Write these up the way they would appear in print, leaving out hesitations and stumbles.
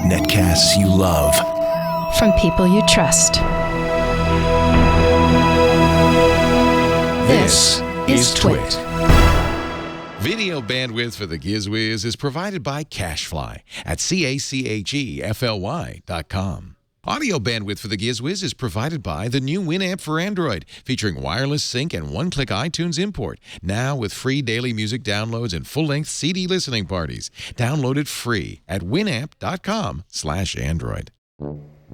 Netcasts you love. From people you trust. This is TWiT. Video bandwidth for the GizWiz is provided by CacheFly at CacheFly.com. Audio bandwidth for the GizWiz is provided by the new Winamp for Android, featuring wireless sync and one-click iTunes import, now with free daily music downloads and full-length CD listening parties. Download it free at winamp.com/Android.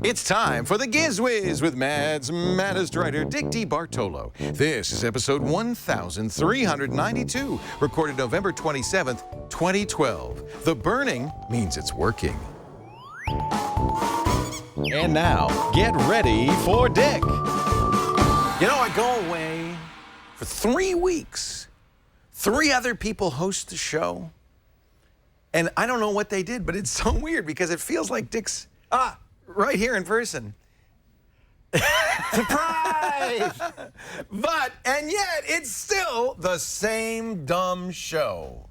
It's time for the GizWiz with Mads Maddest writer Dick DeBartolo. This is episode 1392, recorded November 27th, 2012. The burning means it's working. And now, get ready for Dick. You know, I go away for 3 weeks. 3 other people host the show. And I don't know what they did, but it's so weird because it feels like Dick's, right here in person. Surprise! And yet, it's still the same dumb show.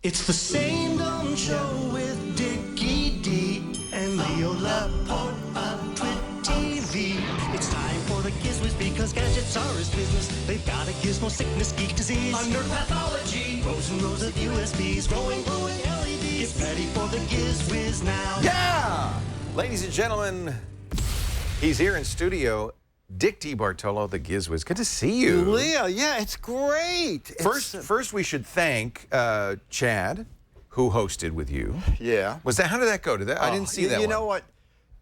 It's the same dumb show with Dickie D and Leo Laporte on TWiT TV. It's time for the GizWiz because gadgets are his business. They've got a gizmo sickness, geek disease, under pathology, rows and rows of USBs, glowing LEDs. Get ready for the GizWiz now. Yeah! Ladies and gentlemen, he's here in studio. Dick DeBartolo, the GizWiz. Good to see you. Leo, yeah, it's great. First, we should thank Chad, who hosted with you. Yeah. How did that go? I didn't see that one. You know what?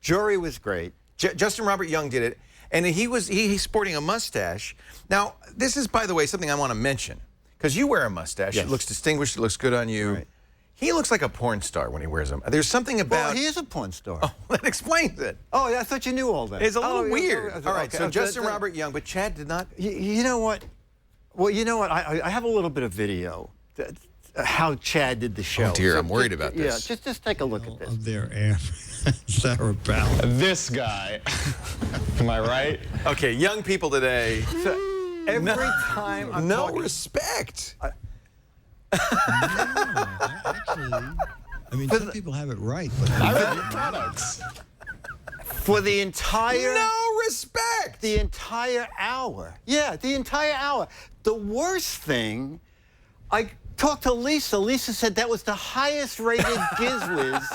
Jury was great. Justin Robert Young did it, and he's sporting a mustache. Now, this is, by the way, something I want to mention, because you wear a mustache. Yes. It looks distinguished. It looks good on you. Right. He looks like a porn star when he wears them. There's something about... Well, he is a porn star. Oh, that explains it. Oh, I thought you knew all that. It's a little weird. Yeah, All right, okay, so Justin Robert Young, but Chad did not... You know what? Well, you know what? I have a little bit of video, how Chad did the show. Oh, dear, I'm worried about this. Yeah, just take a look at this. Of their cerebellum. This guy. Am I right? Okay, young people today... Every time I'm no talking... respect. Actually, I mean, some people have it right, but I read your products. For the entire... No respect! The entire hour. Yeah, the entire hour. The worst thing, I talked to Lisa. Lisa said that was the highest rated GizWiz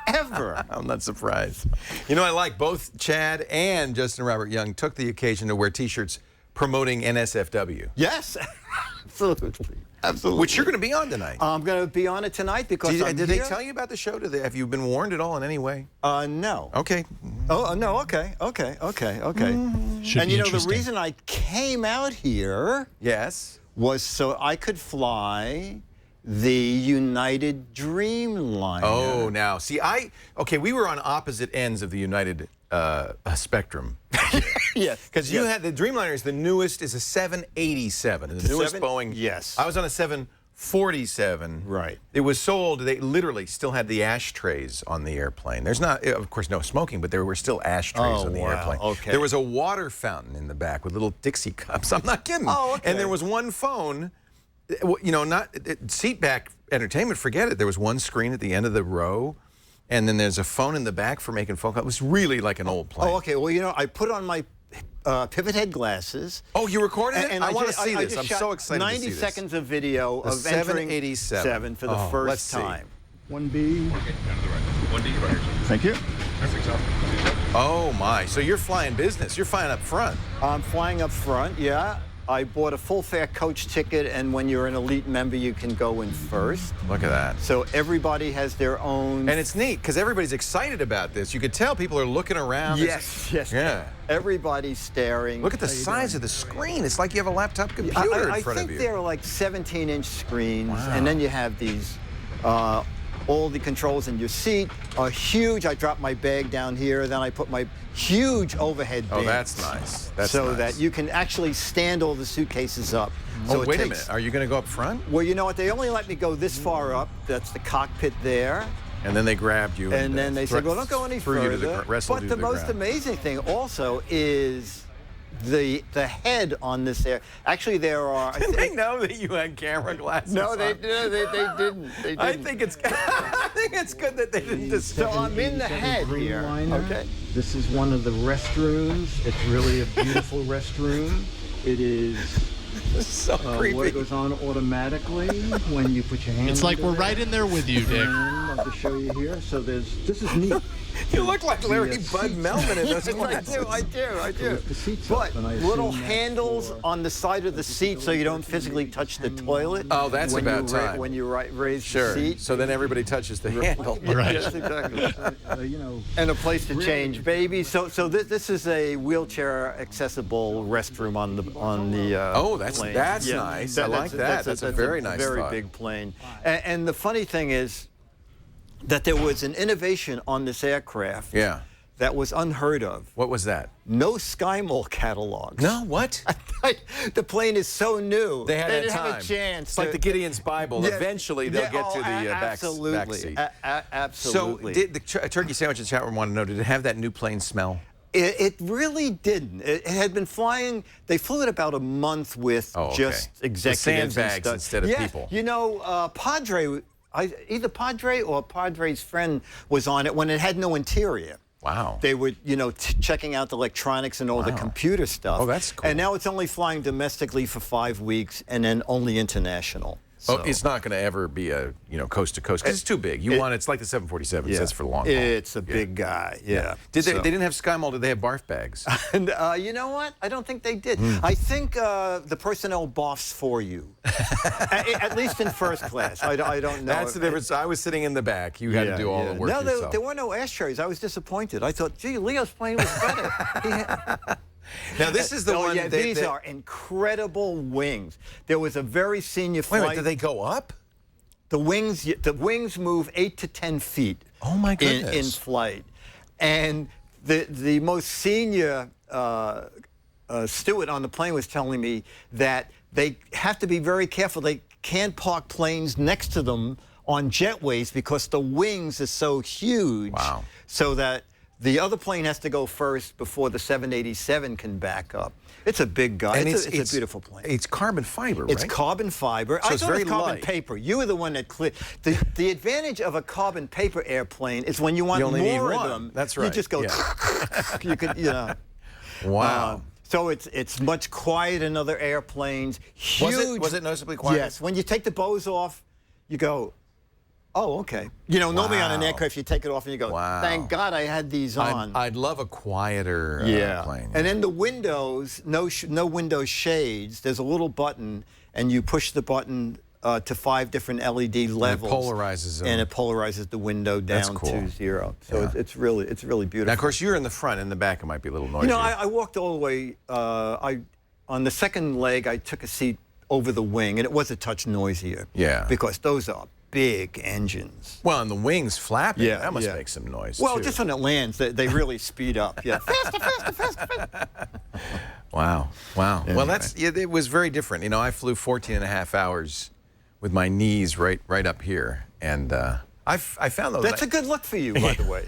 ever. I'm not surprised. You know, I like both Chad and Justin Robert Young took the occasion to wear T-shirts promoting NSFW. Yes, absolutely. Absolutely. Which you're going to be on tonight. I'm going to be on it tonight because Did they tell you about the show? Have you been warned at all in any way? No. Okay. Oh, no, okay. should And be you know, the interesting. reason I came out here Yes. was so I could fly the United Dreamliner. Oh, now. See, we were on opposite ends of the United spectrum. Yes. Because you had the Dreamliner is the newest, is a 787. The newest Boeing. Yes. I was on a 747. Right. It was sold, they literally still had the ashtrays on the airplane. There's not, of course, no smoking, but there were still ashtrays on the airplane. Okay. There was a water fountain in the back with little Dixie cups. I'm not kidding. Oh, okay. And there was one phone, you know, not seat back entertainment, forget it. There was one screen at the end of the row. And then there's a phone in the back for making phone calls. It was really like an old plane. Oh, okay. Well, you know, I put on my pivot head glasses. Oh, you recorded it? And I want to see this. I'm shot so excited to see 90 this. seconds of video The of entering 787 for the first time. 1B. Okay, down to the right. 1D, right here. Thank you. Perfect. Oh, my. So you're flying business. You're flying up front. I'm flying up front, yeah. I bought a full fare coach ticket, and when you're an elite member, you can go in first. Look at that. So everybody has their own... And it's neat, because everybody's excited about this. You could tell people are looking around. Yes. Yeah. Everybody's staring. Look at the size of the screen. It's like you have a laptop computer in front of you. I think they're like 17-inch screens, Wow. and then you have these... all the controls in your seat are huge. I drop my bag down here, then I put my huge overhead bins. Oh, that's nice. That's so nice. that you can actually stand all the suitcases up. So Oh, it wait a takes- minute. Are you going to go up front? Well, you know what? They only let me go this far up. That's the cockpit there. And then they grabbed you. And then they said, well, don't go any threw further. You to the, wrestled but you the to most ground. amazing thing also is the head on this air. Actually, there are. Did they know that you had camera glasses? No, on? they didn't. They didn't. I think it's good that they didn't discover. So I'm in the head here. Dreamliner. Okay. This is one of the restrooms. It's really a beautiful restroom. It is So water creepy. goes on automatically when you put your hand. It's like under we're there. right in there with you, Dick. And I'll just show you here. So this is neat. You look like Larry The, Bud seats- Melvin in those Yes, glasses. I do. The seats up, But and I little assume that's handles for- on the side of the seat so you don't physically touch the toilet. Oh, that's when about you time. When you raise Sure. the seat. So then everybody touches the handle. Right. Yes, exactly. you know, And a place to change, baby. So this is a wheelchair accessible restroom on the Oh, that's plane. nice. I like that. That's a very nice very thought. big plane. And the funny thing is that there was an innovation on this aircraft. Yeah. That was unheard of. What was that? No SkyMall catalogs. No, what? The plane is so new. They had didn't time. have a chance. It's like the Gideon's Bible. Yeah, Eventually, they'll yeah, get to the back absolutely. seat. Absolutely. So, did the turkey sandwich in the chat room want to know? Did it have that new plane smell? It really didn't. It had been flying. They flew it about a month with Oh, okay. just The executives sandbags and stuff. instead of Yeah, people. You know, Padre, either Padre or Padre's friend was on it when it had no interior. Wow. They were, checking out the electronics and all the computer stuff. Oh, that's cool. And now it's only flying domestically for 5 weeks and then only international. Oh, So, it's not going to ever be a coast to coast because it's too big. It's like the 747. yeah. That's for long haul. It's a big guy. Yeah. They So- didn't have SkyMall. Did they have barf bags? And you know what? I don't think they did. I think the personnel barfs for you, at least in first class. I don't know. That's the difference. I was sitting in the back. You had to do all the work No, yourself. there were no ashtrays. I was disappointed. I thought, gee, Leo's plane was better. Now this is the Oh, one. yeah, these are incredible wings. There was a very senior Wait a flight. minute. Did they go up? The wings move 8 to 10 feet. Oh, my in goodness. flight, and the most senior steward on the plane was telling me that they have to be very careful. They can't park planes next to them on jetways because the wings are so huge. Wow. So that the other plane has to go first before the 787 can back up. It's a big guy. And It's a beautiful plane. It's carbon fiber, right? It's carbon fiber. So I it's thought it very was carbon light. paper. You were the one that cleared. The advantage of a carbon paper airplane is when you want You only need more of one. them. That's You right. just go. Yeah. You could, Wow. So it's much quieter than other airplanes. Huge. Was it noticeably quiet? Yes. When you take the bows off, you go, oh, okay. Normally on an Wow. aircraft, you take it off and you go, Wow. thank God I had these on. I'd love a quieter plane. And then the windows, no window shades. There's a little button, and you push the button to 5 different LED levels. polarizes them. And it polarizes the window That's down cool. to 0. So Yeah. it's really beautiful. Now, of course, you're in the front. In the back, it might be a little noisy. I walked all the way. On the second leg, I took a seat over the wing, and it was a touch noisier. Yeah. Because those are big engines. Well, and the wings flapping. Yeah, That must yeah. make some noise. Well, too. just when it lands, they really speed up. Yeah. Faster. Wow. Wow. Well, Anyway. it was very different. I flew 14 and a half hours with my knees right up here. And I found those. That's a good look for you, by the way.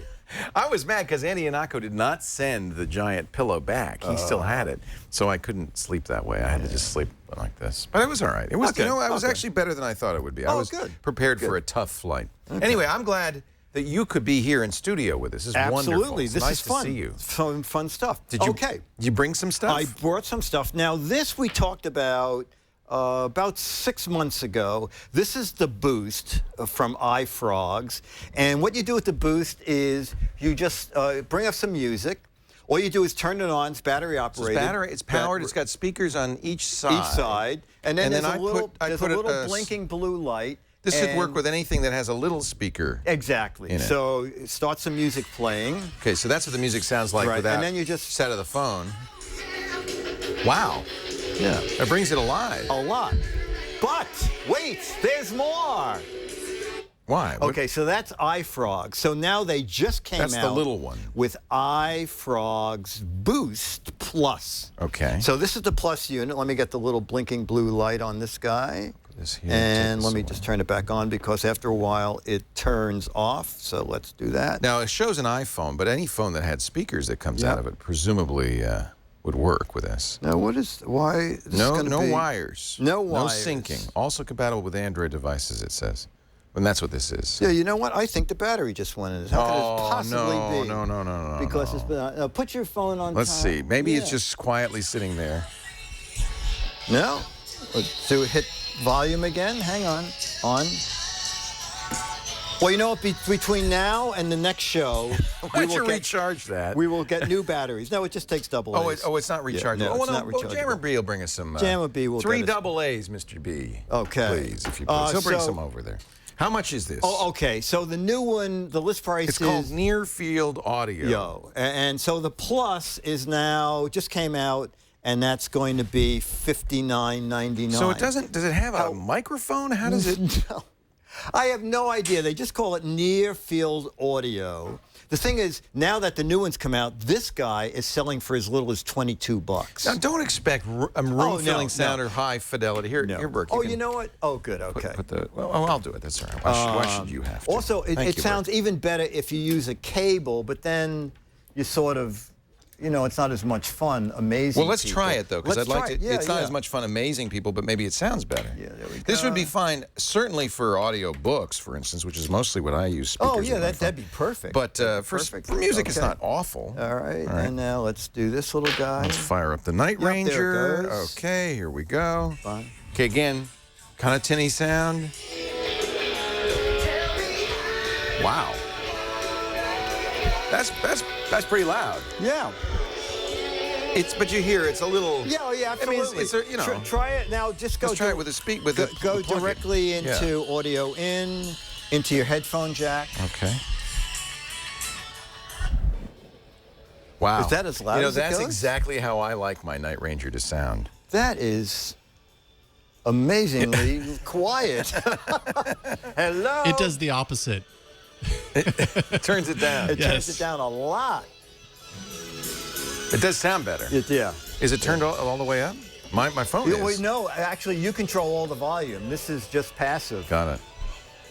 I was mad because Andy Anako did not send the giant pillow back. He still had it. So I couldn't sleep that way. I had to just sleep like this. But it was all right. It was, Okay, I was okay. actually better than I thought it would be. I Oh, was good, prepared for a tough flight. Anyway, I'm glad that you could be here in studio with us. This is wonderful. Absolutely. It's This nice is fun. to see you. Fun stuff. Did you, Okay. Did you bring some stuff? I brought some stuff. Now, this we talked about 6 months ago. This is the Boost from iFrogs. And what you do with the Boost is you just bring up some music. All you do is turn it on. It's battery operated. It's powered. It's got speakers on each side. Each side. And then there's I a little, put blinking blue light. This should work and- with anything that has a little speaker. Exactly. in it. So start some music playing. Okay, so that's what the music sounds like Right, without and then you just- set of the phone. Wow. Yeah. That brings it alive. A lot. But wait, there's more. Why? What- Okay, so that's iFrog. So now they just came That's out the little one. with iFrog's Boost Plus. Okay. So this is the Plus unit. Let me get the little blinking blue light on this guy. this here, And take let this me away. just turn it back on because after a while it turns off. So let's do that. Now, it shows an iPhone, but any phone that had speakers that comes Yep. out of it, presumably would work with this. Now, why? No wires. No wires. No syncing. Also compatible with Android devices, it says. And that's what this is. Yeah, you know what? I think the battery just went in. How could it possibly be? No. Because it's been. Put your phone on. Let's see. Maybe it's just quietly sitting there. No. So hit volume again. Hang on. On. Well, you know what? Between now and the next show, Why don't you recharge that? We will get new batteries. No, it just takes double A's. It's not rechargeable. Yeah, no, it's not rechargeable. Jammer B will bring us some. Jammer B will 3 get us- double A's, Mr. B. Okay. Please, if you please. He'll bring some over there. How much is this? Oh, okay. So the new one, the list price It's called Near Field Audio. And so the Plus is now, just came out, and that's going to be $59.99. So it doesn't, does it have a microphone? How does it? No. I have no idea. They just call it Near Field Audio. The thing is, now that the new one's come out, this guy is selling for as little as $22. Now, don't expect room-filling sound or high fidelity. Here, Burke. You know what? Oh, good. Okay. Well, I'll do it. That's all right. Why should you have to? Also, it sounds even better if you use a cable, but then you sort of, it's not as much fun amazing Well, let's people. try it, though, because I'd like to. Yeah, it's not as much fun amazing people, but maybe it sounds better. Yeah, there we go. This would be fine, certainly for audio books, for instance, which is mostly what I use. Speakers Oh, yeah, on my phone. that'd be perfect. But for music, it's not awful. All right, and now let's do this little guy. Let's fire up the Night There it Ranger. goes. Okay, here we go. Fine. Okay, again, kind of tinny sound. Wow. That's pretty loud. Yeah. But you hear it's a little. Yeah, absolutely. I mean, it's try it now. Just go. Let's try it with a speak with go plug-in. directly into audio into your headphone jack. Okay. Wow. Is that as loud as it that's goes? exactly how I like my Night Ranger to sound. That is amazingly quiet. Hello. It does the opposite. It turns it down. It turns it down a lot. It does sound better. Yeah. Is it turned all the way up? My phone is. No, actually, you control all the volume. This is just passive. Got it.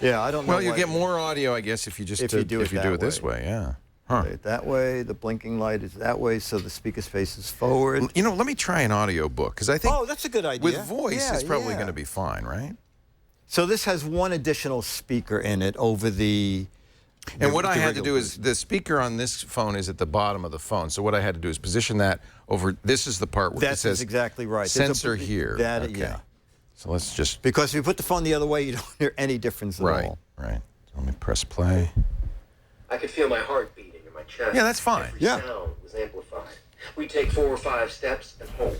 Yeah, I don't know. Well, you get more audio, I guess, if you just do it this way. Yeah. Huh. Okay, that way, the blinking light is that way, so the speaker space is forward. Let me try an audio book, because I think. Oh, that's a good idea. With voice, it's probably going to be fine, right? So this has one additional speaker in it over the. And what I had to do is, the speaker on this phone is at the bottom of the phone. So what I had to do is position that over, this is the part where it says. That's exactly right. Sensor here. Okay. Yeah. So let's just. Because if you put the phone the other way, you don't hear any difference at all. Right. So let me press play. I could feel my heart beating in my chest. Yeah, that's fine. Every sound was amplified. We'd take 4 or 5 steps and hold.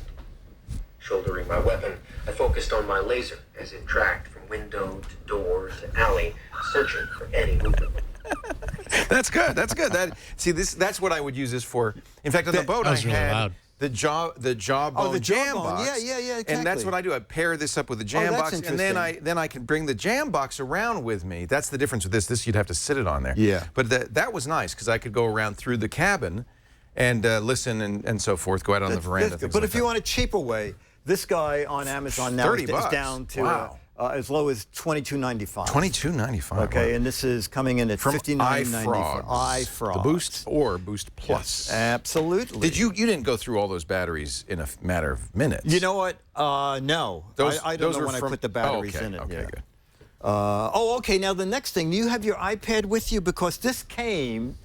Shouldering my weapon, I focused on my laser as it tracked from window to door to alley, searching for any movement. That's good. That's good. That's what I would use this for. In fact, on the boat, I had the jawbone jam box. Yeah, exactly. And that's what I do. I pair this up with the jam box, and then I can bring the jam box around with me. That's the difference with this. This you'd have to sit it on there. Yeah. But that was nice because I could go around through the cabin and listen and so forth. Go out on the veranda. But if you want a cheaper way, this guy on Amazon now is down to as low as $22.95. $22.95. Okay, and this is coming in at $59.95. iFrog. The Boost or Boost Plus. Yes, absolutely. You didn't go through all those batteries in a matter of minutes? You know what? No. I don't know when I put the batteries in it. Okay, good. Okay. Now the next thing, do you have your iPad with you? Because this came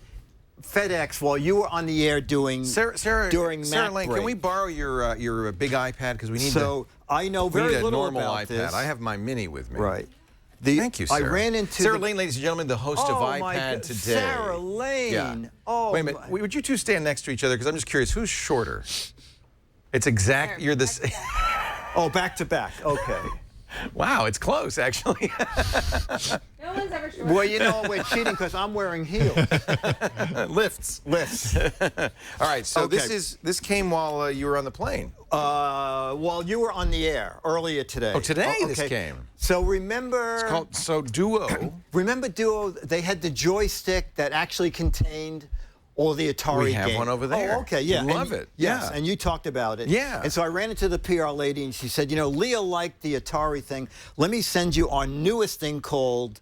FedEx while you were on the air doing during Mac Lane, break. can we borrow your big iPad because we need I know very little normal about iPad. this. I have my mini with me. Right. Thank you, Sarah. I ran into Sarah Lane, ladies and gentlemen, the host of iPad Today. Sarah Lane. Yeah. Oh, wait a minute. Would you two stand next to each other? Because I'm just curious, who's shorter? It's exact. You're this. Oh, back to back. Okay. Wow, it's close, actually. No one's ever short. Well, we're cheating because I'm wearing heels. Lifts. All right, so this came while you were on the plane. While you were on the air earlier today. Oh, today this came. So remember. It's called Duo. Remember Duo? They had the joystick that actually contained all the Atari games. We have one over there. Oh, okay, yeah. Love it. Yes, and you talked about it. Yeah. And so I ran into the PR lady, and she said, Leah liked the Atari thing. Let me send you our newest thing called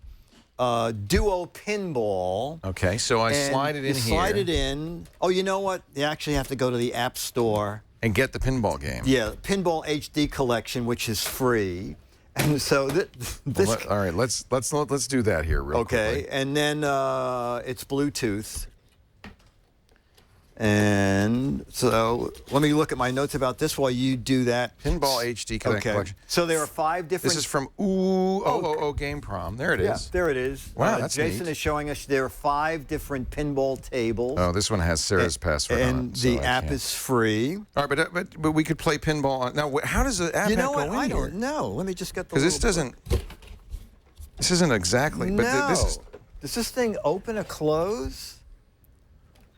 Duo Pinball. Okay, so I slide it in here. Slide it in. Oh, you know what? You actually have to go to the App Store and get the pinball game. Yeah, Pinball HD collection, which is free. And so this. All right, let's do that here real quickly. And then it's Bluetooth. And so let me look at my notes about this while you do that. Pinball HD collection. So there are 5 different. This is from Ooh Game Prom. There it is. Yeah, there it is. Wow, that's Jason neat. is showing us there are 5 different pinball tables. Oh, this one has Sarah's password on it. And the app is free. All right, but we could play pinball on. Now, how does the app You know go what? in I here? don't know. Let me just get the. Because this doesn't. This isn't exactly. But No. this is. Does this thing open or close?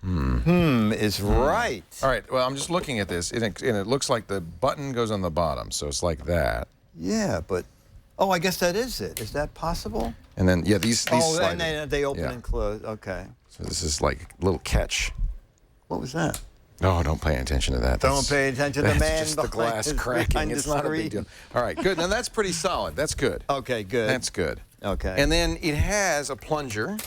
Is right. All right. Well, I'm just looking at this, and it looks like the button goes on the bottom, so it's like that. Yeah, but oh, I guess that is it. Is that possible? And then these slide. And they open and close. Okay. So this is like a little catch. What was that? No, don't pay attention to that. Don't pay attention to the that's man just the behind glass the- cracking. behind It's the not a big screen. deal. All right, good. Now that's pretty solid. That's good. Okay, good. That's good. Okay. And then it has a plunger.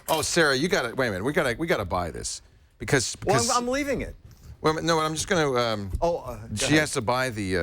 Oh, Sarah, you got to wait a minute. We got to buy this because. Well, I'm leaving it. Well, no, I'm just going to. She has to buy the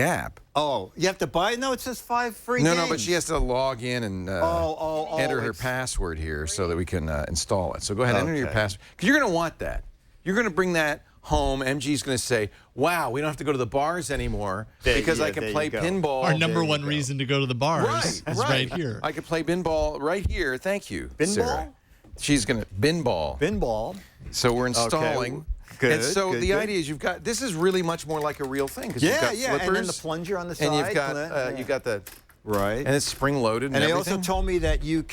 app. Oh, you have to buy it? No, it says 5 free No, games. no, but she has to log in and enter her it's- password here so that we can install it. So go ahead, enter your Okay. password. Because you're going to want that. You're going to bring that home. MG's going to say, wow, we don't have to go to the bars anymore because I can play pinball. Our number one reason to go to the bars is right here. I can play pinball right here. Thank you, Pinball? Sarah. She's going to pinball. Pinball. So we're installing. Good, And so good, the good. idea is this is really much more like a real thing. 'Cause you've Yeah, got yeah. And then the flippers, plunger on the side. and you've got yeah. you've got the right. and it's spring loaded. And they everything. also told me that you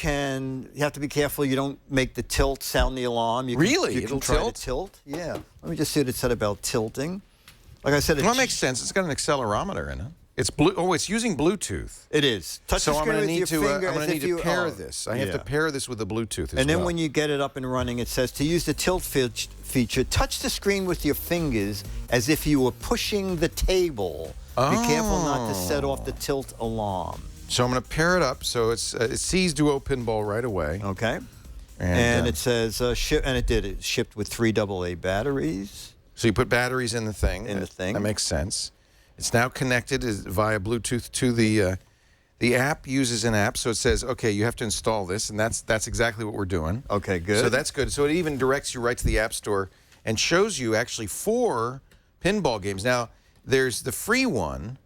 have to be careful you don't make the tilt sound the alarm. You Really? You It'll can try tilt? to tilt. Yeah. Let me just see what it said about tilting. Like I said, Well, that makes sense. It's got an accelerometer in it. It's it's using Bluetooth. It is. Touch So the I'm screen going with your to finger I'm going as to need if you to pair are. this. I have to Yeah. pair this with the Bluetooth as And then well. when you get it up and running, it says to use the tilt feature, touch the screen with your fingers as if you were pushing the table. Be careful not to set off the tilt alarm. So I'm going to pair it up. So it sees Duo Pinball right away. Okay. And it says ship, and it did. It shipped with 3 AA batteries. So you put batteries in the thing. That makes sense. It's now connected via Bluetooth to the app. Uses an app, so it says, okay, you have to install this, and that's exactly what we're doing. Okay, good. So that's good. So it even directs you right to the App Store and shows you actually 4 pinball games. Now there's the free one,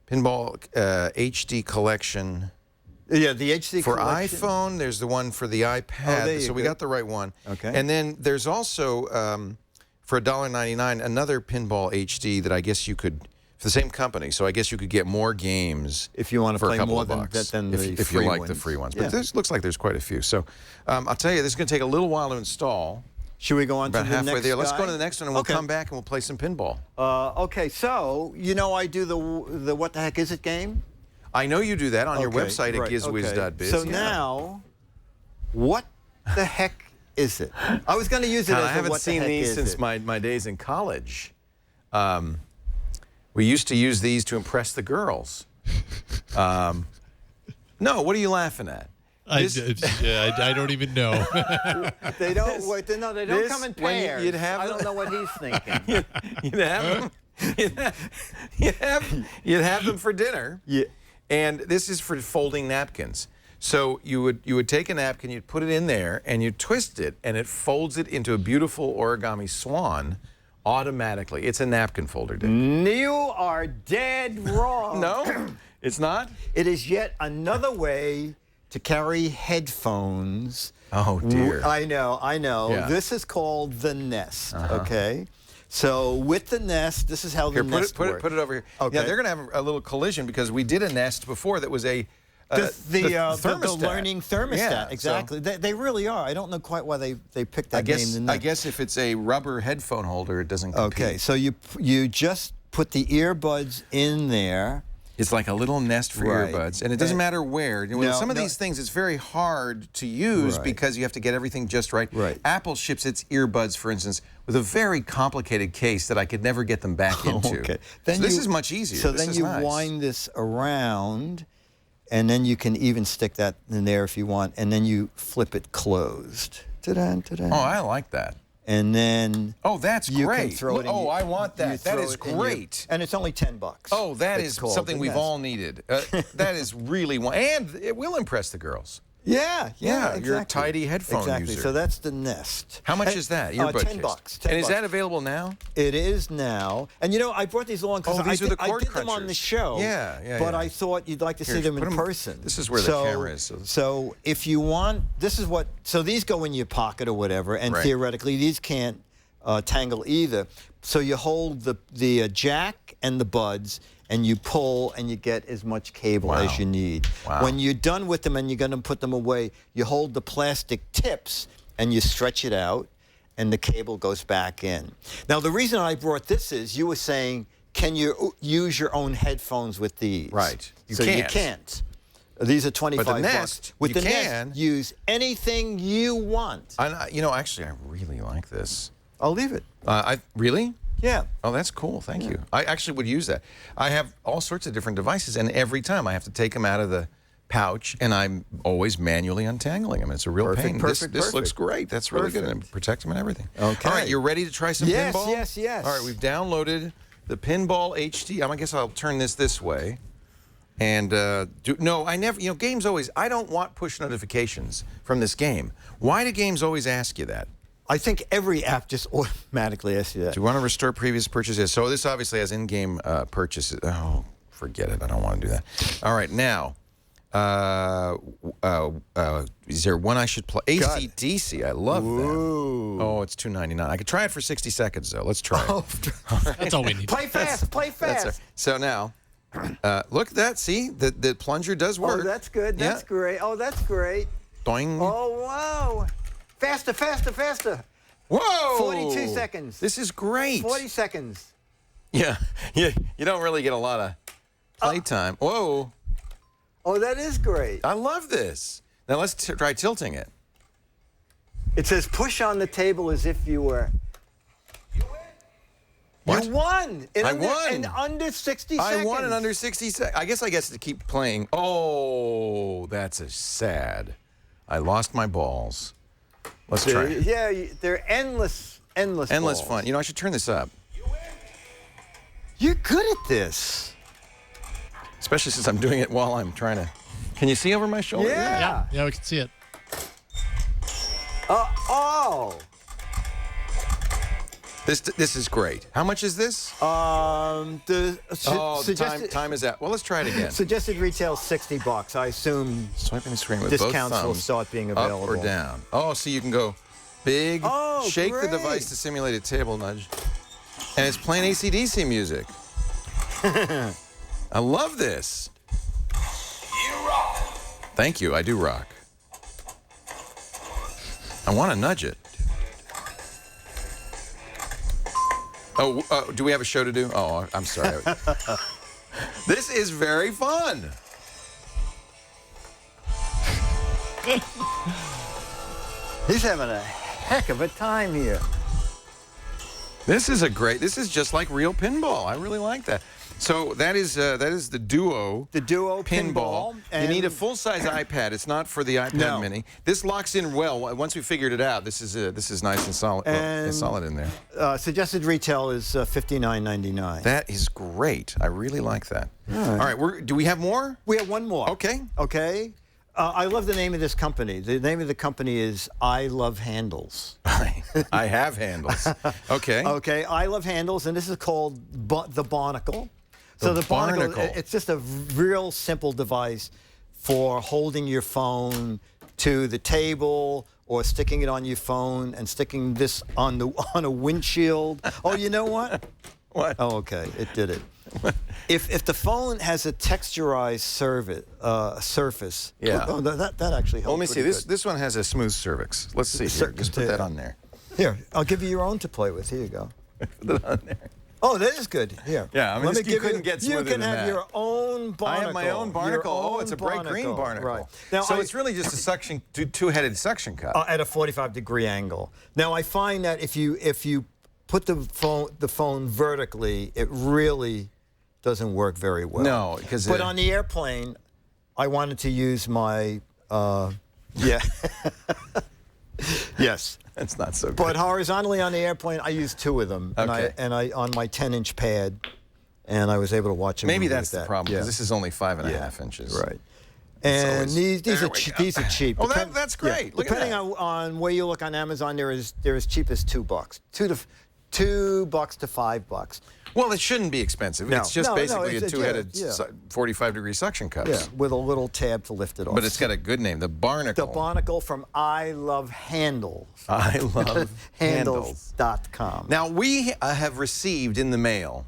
Pinball HD Collection. Yeah, the HD for collection. iPhone. There's the one for the iPad. there you So we go. got the right one. Okay. And then there's also for $1.99 another Pinball HD that I guess you could, for the same company. So I guess you could get more games if you want to for play a couple more of than, bucks, than if the you free like ones. the free ones. Yeah. But this looks like there's quite a few. So I'll tell you, this is going to take a little while to install. Should we go on About to the halfway next there. Let's guy? go to the next one, and we'll Okay. come back and we'll play some pinball. Okay, so I do the what the heck is it game? I know you do that on your Okay, website at right, GizWiz.Biz. So yeah. now, what the heck is it? I was going to use it God, as I a haven't what the seen heck these is since it? my days in college. We used to use these to impress the girls. No, what are you laughing at? I don't even know. They don't. Wait, no, they don't this, come in when pairs. you'd have I don't know what he's thinking. you'd have them for dinner. Yeah. And this is for folding napkins. So you would take a napkin, you'd put it in there, and you twist it, and it folds it into a beautiful origami swan automatically. It's a napkin folder, Dick. You are dead wrong. No, it's not? It is yet another way to carry headphones. Oh, dear. I know. Yeah. This is called the Nest, okay? So with the Nest, this is how the Here, Nest works. put it over here. Okay. Yeah, they're going to have a little collision because we did a Nest before that was a The thermostat. learning thermostat, Yeah, exactly. They really are. I don't know quite why they picked that name. The I Nest. guess if it's a rubber headphone holder, it doesn't compete. Okay, so you just put the earbuds in there. It's like a little nest for Right. earbuds, and it doesn't matter where. With some of these things, it's very hard to use because you have to get everything just right. Right. Apple ships its earbuds, for instance, with a very complicated case that I could never get them back into. Okay. So this is much easier. So This then is you nice. wind this around, and then you can even stick that in there if you want, and then you flip it closed. Ta-da, ta-da. Oh, I like that. and then oh, that's you great. can throw it in oh, your- I want you that. That throw is it in your- great. and it's only $10. Oh, that It's is called something the we've Nest. all needed. That is really one, and it will impress the girls. Yeah, Yeah, exactly. you're a tidy headphone exactly. user. So that's the Nest. How much is that? Earbud $10. case. $10. And is that available now? It is now. And you know, I brought these along because Oh, these are the cord I did them on the crunchers. show. Yeah, But yeah. I thought you'd like to Here, see them put in 'em- person. this is where the camera is, so- So if you want, this is what. So these go in your pocket or whatever, and Right. theoretically these can't tangle either. So you hold the jack and the buds, and you pull, and you get as much cable Wow. as you need. Wow. When you're done with them and you're going to put them away, you hold the plastic tips and you stretch it out, and the cable goes back in. Now, the reason I brought this is you were saying, can you use your own headphones with these? Right. You so you can't. can't. These are 25 bucks. Nest, With you the can. Nest, use anything you want. You know, actually, I really like this. I'll leave it. Really? Yeah. Oh, that's cool. Thank you. I actually would use that. I have all sorts of different devices, and every time I have to take them out of the pouch, and I'm always manually untangling them. It's a real Perfect, pain. perfect, This looks perfect. great. That's really good, and Perfect. it protects them and everything. Okay. All right, you ready to try some Yes, pinball? yes, yes. All right, we've downloaded the Pinball HD. I guess I'll turn this way. And no, I never. You know, games always. I don't want push notifications from this game. Why do games always ask you that? I think every app just automatically asks you that. Do you want to restore previous purchases? So this obviously has in-game purchases. Oh, forget it. I don't want to do that. All right, now, is there one I should play? AC/DC. I love that. Oh, it's $2.99. I could try it for 60 seconds, though. Let's try it. That's all we need. Play fast, play fast. So now, look at that. See, the plunger does work. Oh, that's good. That's Yeah. great. Oh, that's great. Doing. Oh, wow. Faster, faster, faster. Whoa! 42 seconds. This is great. 40 seconds. Yeah, you don't really get a lot of playtime. Whoa! Oh, that is great. I love this. Now let's try tilting it. It says push on the table as if you were. What? You won. I won. In under 60 seconds. I won in under 60 seconds. I guess I get to keep playing. Oh, that's a sad. I lost my balls. Let's try it. Yeah, they're endless Endless balls. fun. You know, I should turn this up. You're good at this. Especially since I'm doing it while I'm trying to. Can you see over my shoulder? Yeah. Yeah, we can see it. Oh. This is great. How much is this? The the time is out. Well, let's try it again. Suggested retail $60. I assume Swiping the screen with both discounts will thumbs, start being available. up or down. Oh, so you can go big, Oh, shake the great. device to simulate a table nudge, and it's playing AC/DC music. I love this. You rock. Thank you. I do rock. I want to nudge it. Oh, do we have a show to do? Oh, I'm sorry. This is very fun. He's having a heck of a time here. This is just like real pinball. I really like that. So that is the Duo. The Duo pinball. You need a full-size iPad. It's not for the iPad No. Mini. This locks in well. Once we figured it out, this is nice and solid. And- It's solid in there. Suggested retail is $59.99. That is great. I really like that. All right. Do we have more? We have one more. Okay. Okay. I love the name of this company. The name of the company is I Love Handles. I have handles. Okay. Okay, I Love Handles, and this is called the Barnacle. So the Barnacle, it's just a real simple device for holding your phone to the table or sticking it on your phone and sticking this on a windshield. Oh, you know what? What? Oh, okay, it did it. If the phone has a texturized surface, Yeah. oh, that actually helps. Well, let me see. pretty good. This one has a smooth cervix. Let's see here. Just put that on there. Here, I'll give you your own to play with. Here you go. Put it on there. Oh, that is good. Here. Yeah, I mean, Let this- me you give couldn't get You smoother can than have that. your own barnacle. I have my own barnacle. Oh, it's a bright green barnacle. Right. Now, So it's really just a suction, two-headed suction cup. at a 45-degree angle. Now, I find that if you put the phone vertically, it really doesn't work very well. No, because But on the airplane, I wanted to use my yeah. Yes. That's not so good. But horizontally on the airplane, I used 2 of them. Okay. And I on my 10-inch pad, and I was able to watch a Maybe movie that's with the that. problem, because Yeah. this is only 5.5 inches. Right. And always- these There are we go. these are cheap. Oh, that's great. Look at Depending that. on where you look on Amazon, they're as cheap as $2. $2 to $5. Well, it shouldn't be expensive. No. It's just No, basically a it's- two-headed yeah. 45-degree suction cups. Yeah, with a little tab to lift it off. But it's got a good name, the Barnacle. The Barnacle from I Love Handles. I love handles. Handles.com. Now, we have received in the mail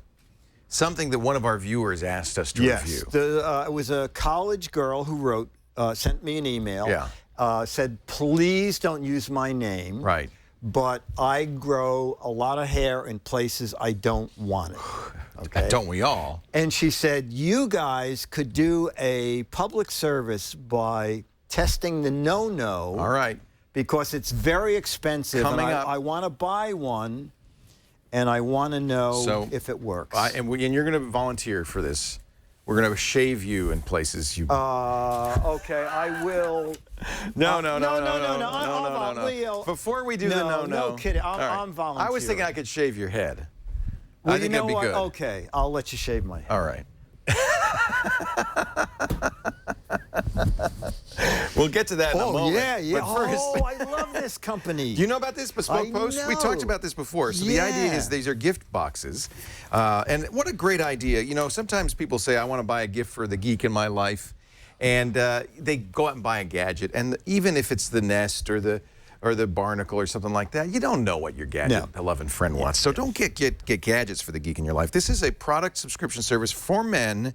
something that one of our viewers asked us to review. It was a college girl who wrote, sent me an email. Yeah. Said, please don't use my name. Right. But I grow a lot of hair in places I don't want it. Okay. Don't we all? And she said, you guys could do a public service by testing the no-no. All right. Because it's very expensive. Coming and up. I want to buy one, and I want to know if it works. And you're going to volunteer for this. We're going to shave you in places you... Okay, I will. No. Leo. Before we do the no. No kidding. All I'm volunteering. I was thinking I could shave your head. Well, I think you know that'd be what? good. Okay, I'll let you shave my head. All right. We'll get to that in a moment. Yeah. But first, I love this company. Do you know about this Bespoke Post? We talked about this before. So the idea is these are gift boxes. And what a great idea. You know, sometimes people say, I want to buy a gift for the geek in my life. And they go out and buy a gadget. And even if it's the Nest or the Barnacle or something like that, you don't know what your gadget-loving friend wants. So don't get gadgets for the geek in your life. This is a product subscription service for men.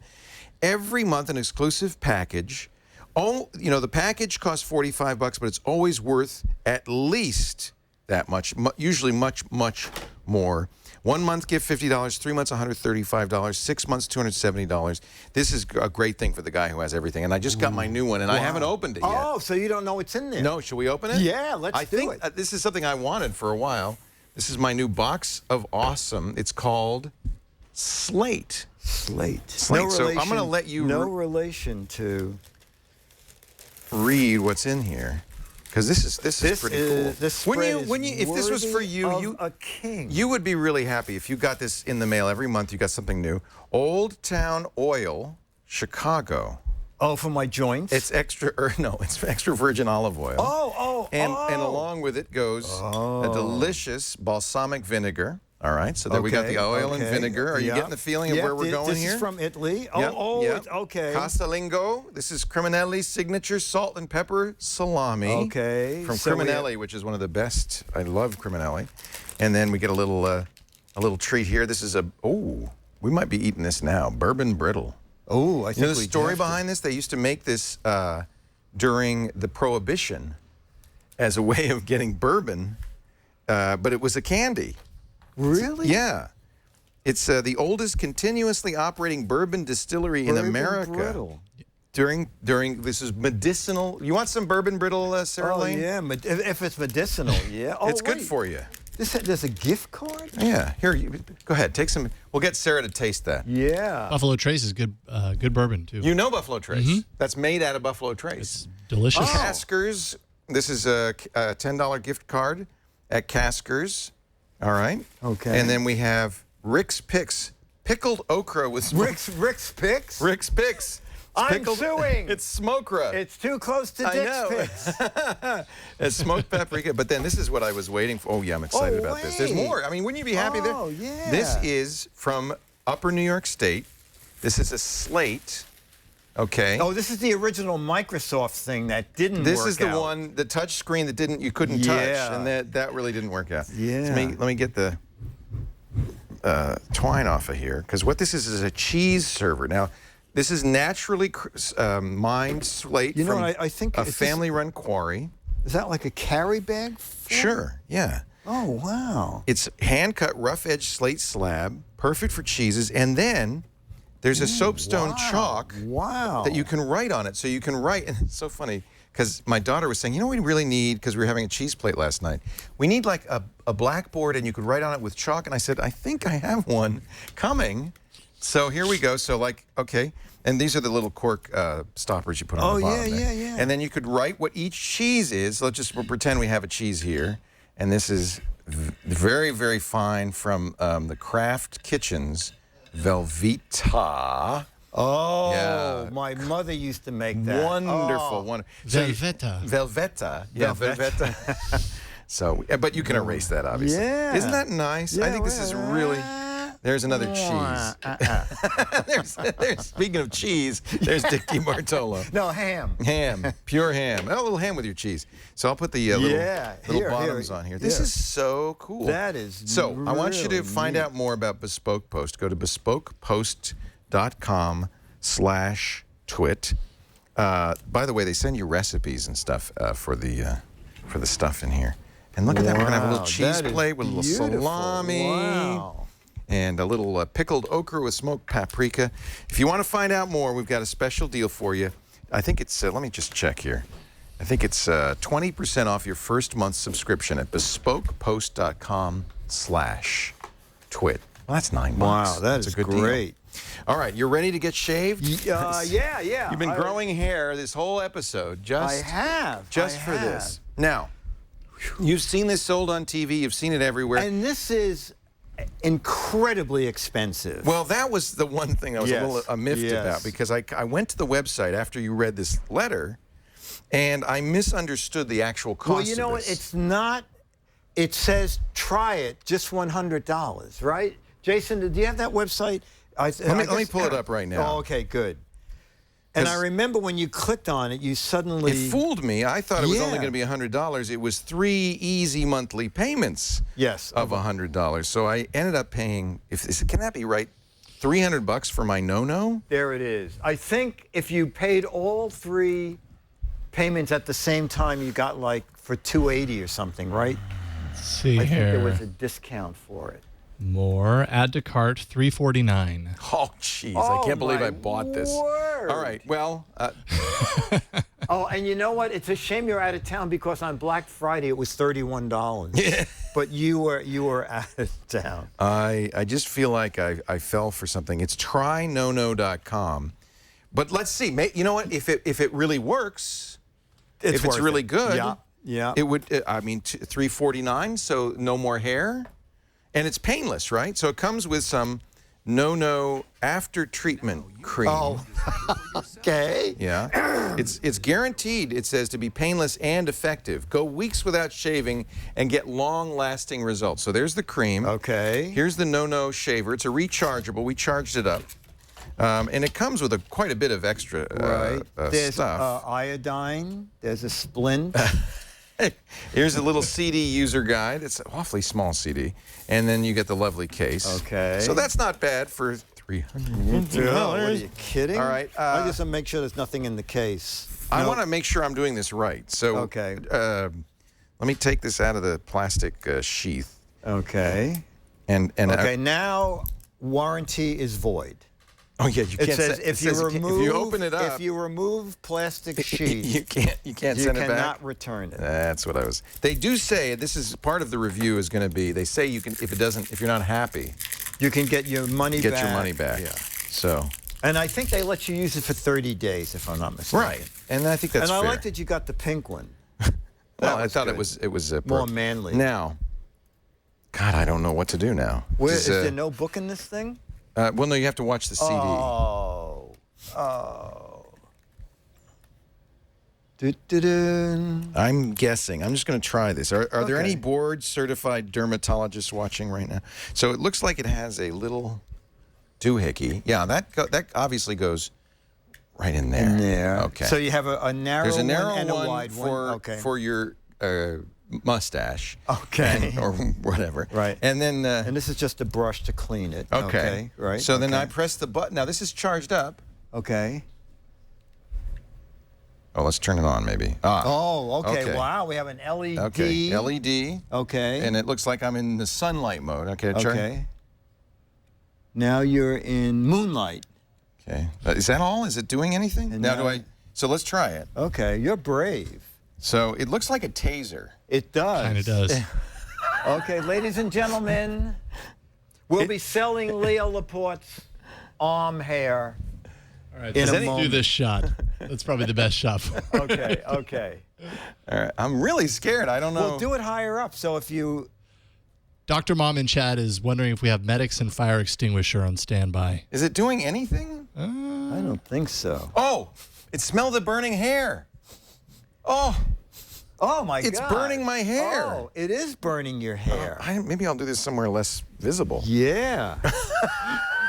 Every month, an exclusive package. Oh, you know, the package costs $45, but it's always worth at least that much, usually much, much more. 1 month, give $50. 3 months, $135. 6 months, $270. This is a great thing for the guy who has everything. And I just got my new one, and I haven't opened it yet. Oh, so you don't know what's in there? No, should we open it? Yeah, let's do it. I think this is something I wanted for a while. This is my new box of awesome. It's called Slate. Slate. Slate. No So relation, I'm going to let you no relation to read what's in here, because this is pretty cool. This spread if this was for you, a king. You would be really happy if you got this in the mail every month. You got something new. Old Town Oil, Chicago. Oh, for my joints? It's extra. It's extra virgin olive oil. And along with it goes a delicious balsamic vinegar. All right, so there we got the oil and vinegar. Are you getting the feeling of where we're going here? This is from Italy. Okay. Casalingo. This is Criminelli's signature salt and pepper salami. Okay. From Criminelli, which is one of the best. I love Criminelli. And then we get a little treat here. This is we might be eating this now. Bourbon brittle. Oh, I think you know the story behind this? They used to make this during the Prohibition as a way of getting bourbon, but it was a candy. Really? Yeah. It's the oldest continuously operating bourbon distillery in America. Brittle. During this is medicinal. You want some bourbon brittle, Sarah Lane? Yeah. If it's medicinal, yeah. Oh, it's good for you. There's a gift card? Yeah. Here, go ahead. Take some. We'll get Sarah to taste that. Yeah. Buffalo Trace is good bourbon, too. You know Buffalo Trace. That's made out of Buffalo Trace. It's delicious. Caskers. This is a $10 gift card at Caskers. All right. Okay. And then we have Rick's Picks. Pickled okra with... Rick's Picks? Rick's Picks. I'm suing. It's smokra. It's too close to Dick's Picks. It's smoked paprika. But then this is what I was waiting for. Oh, yeah, I'm excited about this. There's more. I mean, wouldn't you be happy there? Oh, yeah. This is from Upper New York State. This is a Slate. Okay. Oh, this is the original Microsoft thing that didn't work out. This is the one, the touch screen that you couldn't touch, and that really didn't work out. Yeah. So let me get the twine off of here, because what this is a cheese server. Now, this is naturally mined slate from I think a family-run quarry. Is that like a carry bag? Sure, yeah. Oh, wow. It's hand-cut, rough-edged slate slab, perfect for cheeses, and then there's a soapstone chalk that you can write on it. So you can write, and it's so funny, because my daughter was saying, you know what we really need, because we were having a cheese plate last night, we need like a blackboard, and you could write on it with chalk. And I said, I think I have one coming. So here we go. So like, okay. And these are the little cork stoppers you put on the bottom there. yeah. And then you could write what each cheese is. We'll pretend we have a cheese here. And this is very, very fine from the Kraft Kitchens Velveeta. Oh, Yeah. my mother used to make that. Wonderful, wonderful. Velveeta. Velveeta. Yeah, Velveeta. So, but you can erase that, obviously. Yeah. Isn't that nice? I think this is really... There's another cheese. there's, speaking of cheese, there's Dick DeBartolo. No, ham. Ham, pure ham. Oh, a little ham with your cheese. So I'll put the little bottoms on here. This is so cool. That is So I want you to really find out more about Bespoke Post. Go to bespokepost.com/twit. By the way, they send you recipes and stuff for the stuff in here. And look at that. We're going to have a little cheese plate with a little salami. Wow. And a little pickled okra with smoked paprika. If you want to find out more, we've got a special deal for you. I think it's, let me just check here. I think it's 20% off your first month's subscription at bespokepost.com/twit. Well, that's $9. Wow, that's is a good great. deal. All right, you ready to get shaved? Yeah. You've been growing hair this whole episode just for this. Now, you've seen this sold on TV. You've seen it everywhere. And this is incredibly expensive. Well, that was the one thing I was a little miffed about, because I went to the website after you read this letter, and I misunderstood the actual cost. Well, you know what? It's not. It says try it, just $100, right? Jason, do you have that website? Let me pull it up right now. Oh, okay, good. And I remember when you clicked on it, you suddenly... It fooled me. I thought it was only going to be $100. It was 3 easy monthly payments of $100. So I ended up paying, can that be right, $300 for my no-no? There it is. I think if you paid all 3 payments at the same time, you got like for $280 or something, right? Let's see I think here. there was a discount for it. More. Add to cart, $349. Oh, jeez. I can't believe I bought this. Word. All right. Well. Oh, and you know what? It's a shame you're out of town, because on Black Friday it was $31. Yeah. But you were out of town. I just feel like I fell for something. It's trynono.com. But let's see. You know what? If it really works, if it's really good, it would. I mean, $349. So no more hair. And it's painless, right? So it comes with some no after treatment cream. Oh, okay. Yeah. It's guaranteed, it says, to be painless and effective. Go weeks without shaving and get long-lasting results. So there's the cream. Okay. Here's the no shaver. It's a rechargeable. We charged it up. And it comes with quite a bit of extra There's stuff. iodine. There's a splint. Here's a little CD user guide. It's an awfully small CD. And then you get the lovely case. Okay. So that's not bad for $300. What are you kidding? All right. I just want to make sure there's nothing in the case. I want to make sure I'm doing this right. So let me take this out of the plastic sheath. Okay. And okay, now warranty is void. Oh yeah, you can't. It says if you open it up, if you remove plastic sheet, you can't send it back. You cannot return it. That's what I was. They do say, this is part of the review is going to be. They say you can, if you're not happy, you can get your money back. Get your money back. Yeah. So. And I think they let you use it for 30 days, if I'm not mistaken. Right. And I think that's fair. And I like that you got the pink one. Well, I thought it was more manly. Now, God, I don't know what to do now. Is there no book in this thing? Well, no, you have to watch the CD. Oh. I'm guessing. I'm just going to try this. Are there any board-certified dermatologists watching right now? So it looks like it has a little doohickey. Yeah, that obviously goes right in there. In there. Okay. So you have a narrow There's a narrow one and one a wide one. for your mustache. Okay. Or whatever. Right. And then. And this is just a brush to clean it. Okay. Right. So then I press the button. Now this is charged up. Okay. Oh, let's turn it on, maybe. Oh, okay. Wow, we have an LED. Okay, LED. Okay. And it looks like I'm in the sunlight mode. Okay, okay. Now you're in moonlight. Okay. Is that all? Is it doing anything? And now so let's try it. Okay, you're brave. So it looks like a taser. It does. Kind of does. Okay, ladies and gentlemen, we'll be selling Leo Laporte's arm hair. All right, In a let's do moment. this shot. That's probably the best shot for it. Okay, okay. All right. I'm really scared. I don't know. Well, do it higher up. So if you... Dr. Mom in chat is wondering if we have medics and fire extinguisher on standby. Is it doing anything? I don't think so. Oh, it smelled the burning hair. Oh, Oh, my God. it's burning my hair. Oh, it is burning your hair. Maybe I'll do this somewhere less visible. Yeah.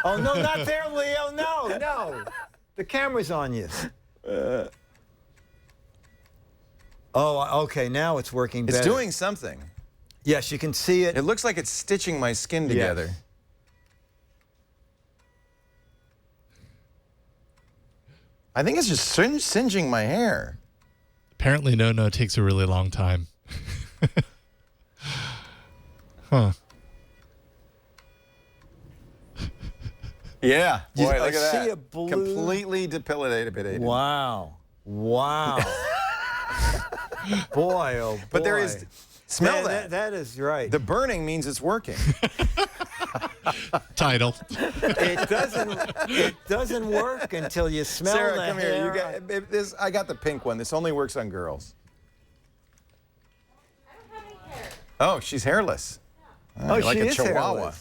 Oh, no, not there, Leo. No, no. The camera's on you. Oh, okay. Now it's working better. It's doing something. Yes, you can see it. It looks like it's stitching my skin together. Yes. I think it's just singeing my hair. Apparently, no takes a really long time. Huh. Yeah. Boy, I look at see that. a blue- Completely depilated. Wow. Wow. Boy, oh, boy. But there is... Smell that. That is right. The burning means it's working. Title. It doesn't work until you smell Sarah, the come hair. here. You got this. I got the pink one. This only works on girls. I don't have any hair. Oh, she's hairless. Oh, like she a is chihuahua.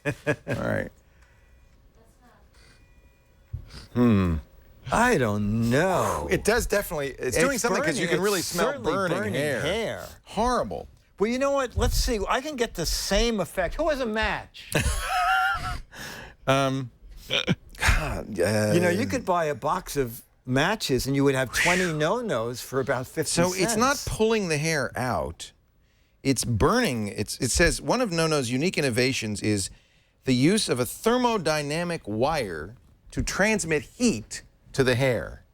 hairless. All right. I don't know. It does definitely. It's doing something because you can really smell burning hair. Horrible. Well, you know what? Let's see. I can get the same effect. Who has a match? God, You know, you could buy a box of matches and you would have 20 no-nos for about 50 So cents. it's not pulling the hair out. It's burning. It says one of NoNo's unique innovations is the use of a thermodynamic wire to transmit heat to the hair.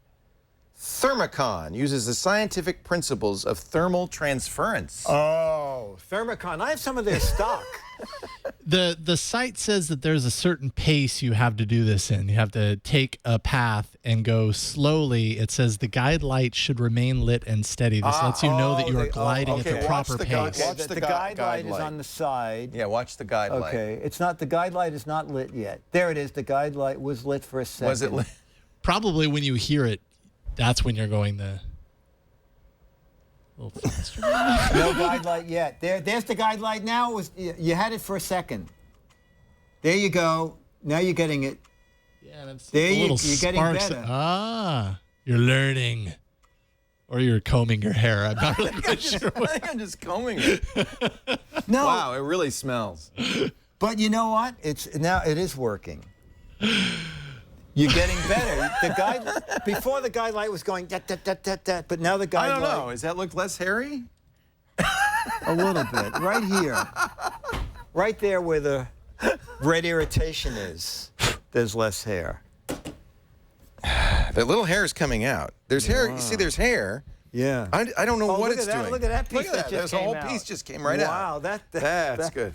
Thermicon uses the scientific principles of thermal transference. Oh, Thermicon. I have some of their stock. The site says that there's a certain pace you have to do this in. You have to take a path and go slowly. It says the guide light should remain lit and steady. This lets you know that you are gliding at okay, the proper watch the guide- pace. watch the the guide light is light. on the side. Yeah, watch the guide light. Okay, it's not. The guide light is not lit yet. There it is. The guide light was lit for a second. Was it lit? Probably when you hear it, that's when you're going the little faster. No guide light yet. There's the guide light now. You had it for a second. There you go. Now you're getting it. Yeah, that's There a you- little you're getting sparks. better. Ah, you're learning. Or you're combing your hair. I'm not really quite sure. I think I'm just combing it. No, Wow, it really smells. but you know what? Now it is working. You're getting better. Before the guide light was going dat, dat, dat, dat, dat, but now the I guide don't light know. Does that look less hairy? a little bit right here, right there where the red irritation is. There's less hair. The little hair is coming out. There's hair. You see, there's hair. Yeah. I don't know Oh, what look it's at that, doing. look at that piece Look at that that. just There's a whole came out. piece just came right out. Wow, That's good.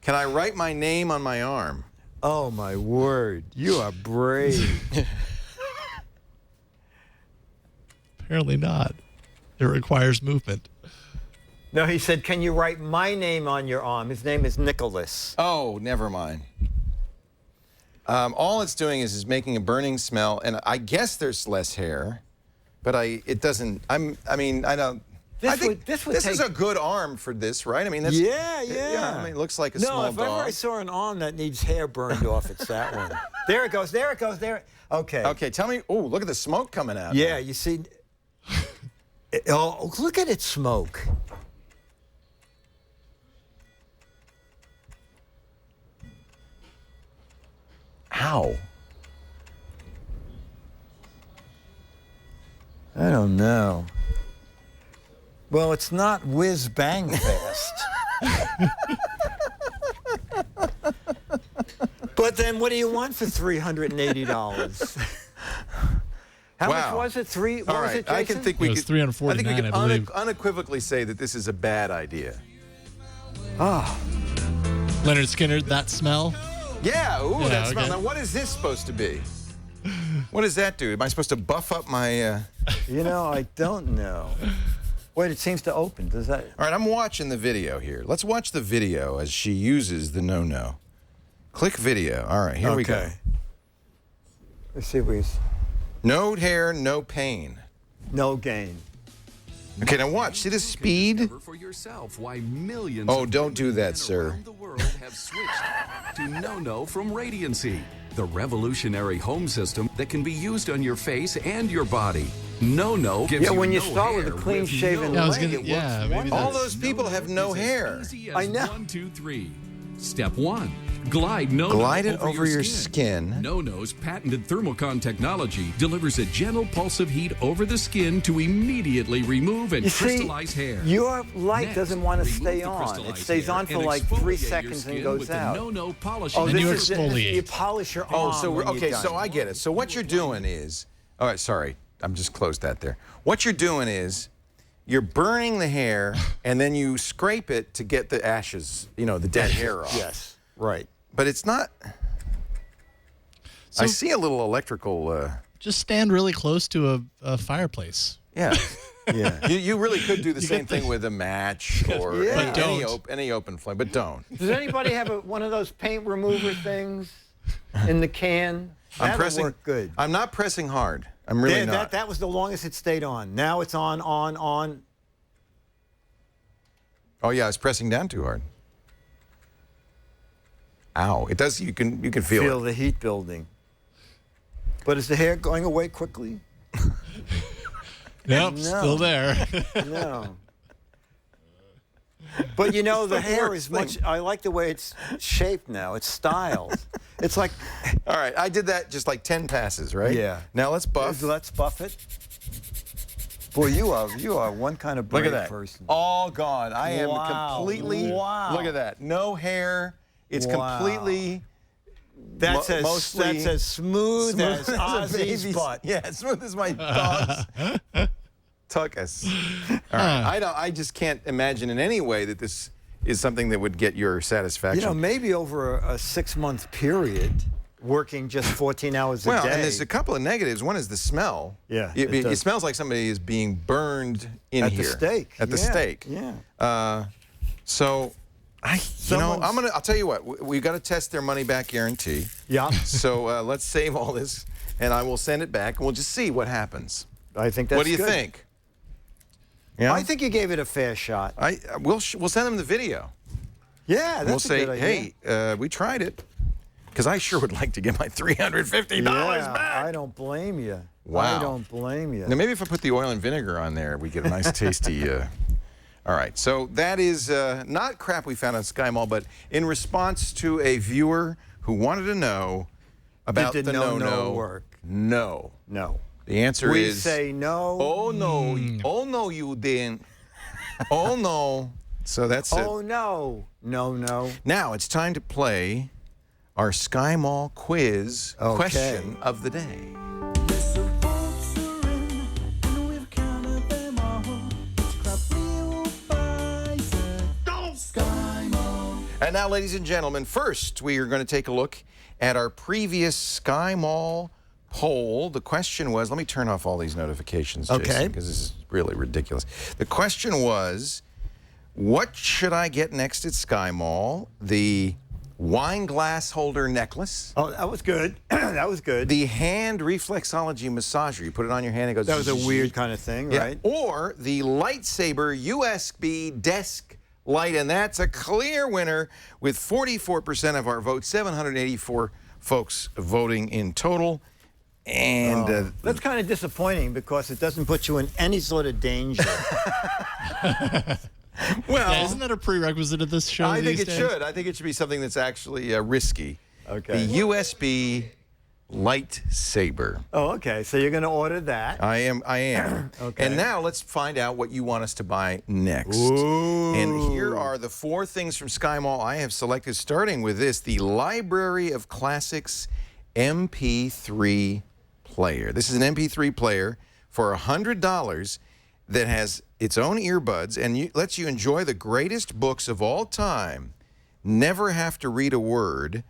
Can I write my name on my arm? Oh my word! You are brave. Apparently not. It requires movement. No, he said, "Can you write my name on your arm?" His name is Nicholas. Oh, never mind. All it's doing is making a burning smell, and I guess there's less hair, but it doesn't. I don't. I think this would is take- a good arm for this, right? I mean, that's, Yeah. I mean, it looks like a No, small if ever I dog. saw an arm that needs hair burned off, it's that one. There it goes. There it goes. There. Okay. Okay, tell me. Oh, look at the smoke coming out. Yeah, you see. Oh, look at it smoke. How? I don't know. Well, it's not whiz bang fast. But then what do you want for $380? How much was it? What All was right, it, I Jason? can think It we was could. I think we $349, could I believe. unequivocally say that this is a bad idea. Leonard Skinner, that smell? Yeah. Ooh, Yeah, that smell. okay. Now, what is this supposed to be? What does that do? Am I supposed to buff up my? You know, I don't know. Wait, it seems to open. Does that? All right, I'm watching the video here. Let's watch the video as she uses the no-no. Click video. All right, here we go. Let's see if we... No hair, no pain. No gain. Okay, now watch. See the speed? For yourself why millions Oh, of don't do that, men sir. around the world have switched to No from Radiancy, the revolutionary home system that can be used on your face and your body. No gives Yeah, when you no start with a hair clean-shaven no- leg, it works wonderful. All those people have no hair. Easy as I know. 1, 2, 3. Step 1. Glide No Glide it over your skin. No-No's patented thermocon technology delivers a gentle pulse of heat over the skin to immediately remove and You see, crystallize hair. your light Next, doesn't want to remove stay the on. It crystallized stays hair on for and like 3 exfoliate your seconds and skin goes with the out. No polishing. Oh, And you this is exfoliate. you polish your Oh, arm. so when you're okay, done. so I get it. So what you're doing is, all right, sorry, I'm just closed that there. What you're doing is, you're burning the hair, and then you scrape it to get the ashes, you know, the dead hair off. Yes, right. But it's not. So- I see a little electrical. Just stand really close to a fireplace. Yeah. Yeah. You really could do the same thing with a match or Yeah. But don't. any open flame, but don't. Does anybody have one of those paint remover things in the can? I'm That'll pressing. work good. I'm not pressing hard. I'm really not. That was the longest it stayed on. Now it's on. Oh yeah, I was pressing down too hard. Ow! It does. You can feel it. the heat building. But is the hair going away quickly? Nope, No. still there. No. But you know, the the hair worst is much. thing. I like the way it's shaped now. It's styled. It's like. All right, I did that just like 10 passes, right? Yeah. Now let's buff. Let's buff it. Boy, you are one kind of Look brave at that. person. All gone. I am Wow. completely. Wow. Look at that. No hair. It's Wow. completely. That's as mostly smooth as a Ozzy's baby's butt. Yeah, as smooth as my dog's tuckus. All right. I just can't imagine in any way that this is something that would get your satisfaction. You know, maybe over a 6-month period, working just 14 hours a well, day. and there's a couple of negatives. One is the smell. Yeah, It it does. smells like somebody is being burned in At here. the stake. At the Yeah, stake. Yeah. So, I'll tell you what. We've got to test their money back guarantee. Yeah. So let's save all this, and I will send it back, and we'll just see what happens. I think that's What do you good. think? Yeah. I think you gave it a fair shot. We'll send them the video. Yeah, And that's we'll a say, good idea. hey, we tried it, because I sure would like to get my $350 Yeah, back. I don't blame you. Wow. I don't blame you. Now maybe if I put the oil and vinegar on there, we get a nice tasty. All right, so that is not crap we found on Sky Mall, but in response to a viewer who wanted to know about Did the no work? No. No. The answer We is. say no. Oh no! Oh no, you didn't. Oh no! So that's it. Oh no. No. Now it's time to play our Sky Mall quiz Okay. question of the day. And now, ladies and gentlemen, first we are going to take a look at our previous Sky Mall poll. The question was, let me turn off all these notifications, Jason, Okay. because this is really ridiculous. The question was, what should I get next at Sky Mall? The wine glass holder necklace, Oh, that was good. That was good. the hand reflexology massager. You put it on your hand, it goes. That was a weird kind of thing, Yeah. right? Or the lightsaber USB desk light, and that's a clear winner with 44% of our votes, 784 folks voting in total. And That's kind of disappointing because it doesn't put you in any sort of danger. well, Yeah, isn't that a prerequisite of this show? I think these it days? should. I think it should be something that's actually risky. Okay. The USB lightsaber. Oh, okay. So you're going to order that. I am. Okay. And now let's find out what you want us to buy next. Ooh. And here are the 4 things from Sky Mall I have selected, starting with this, the Library of Classics MP3 player. This is an MP3 player for $100 that has its own earbuds and lets you enjoy the greatest books of all time, never have to read a word.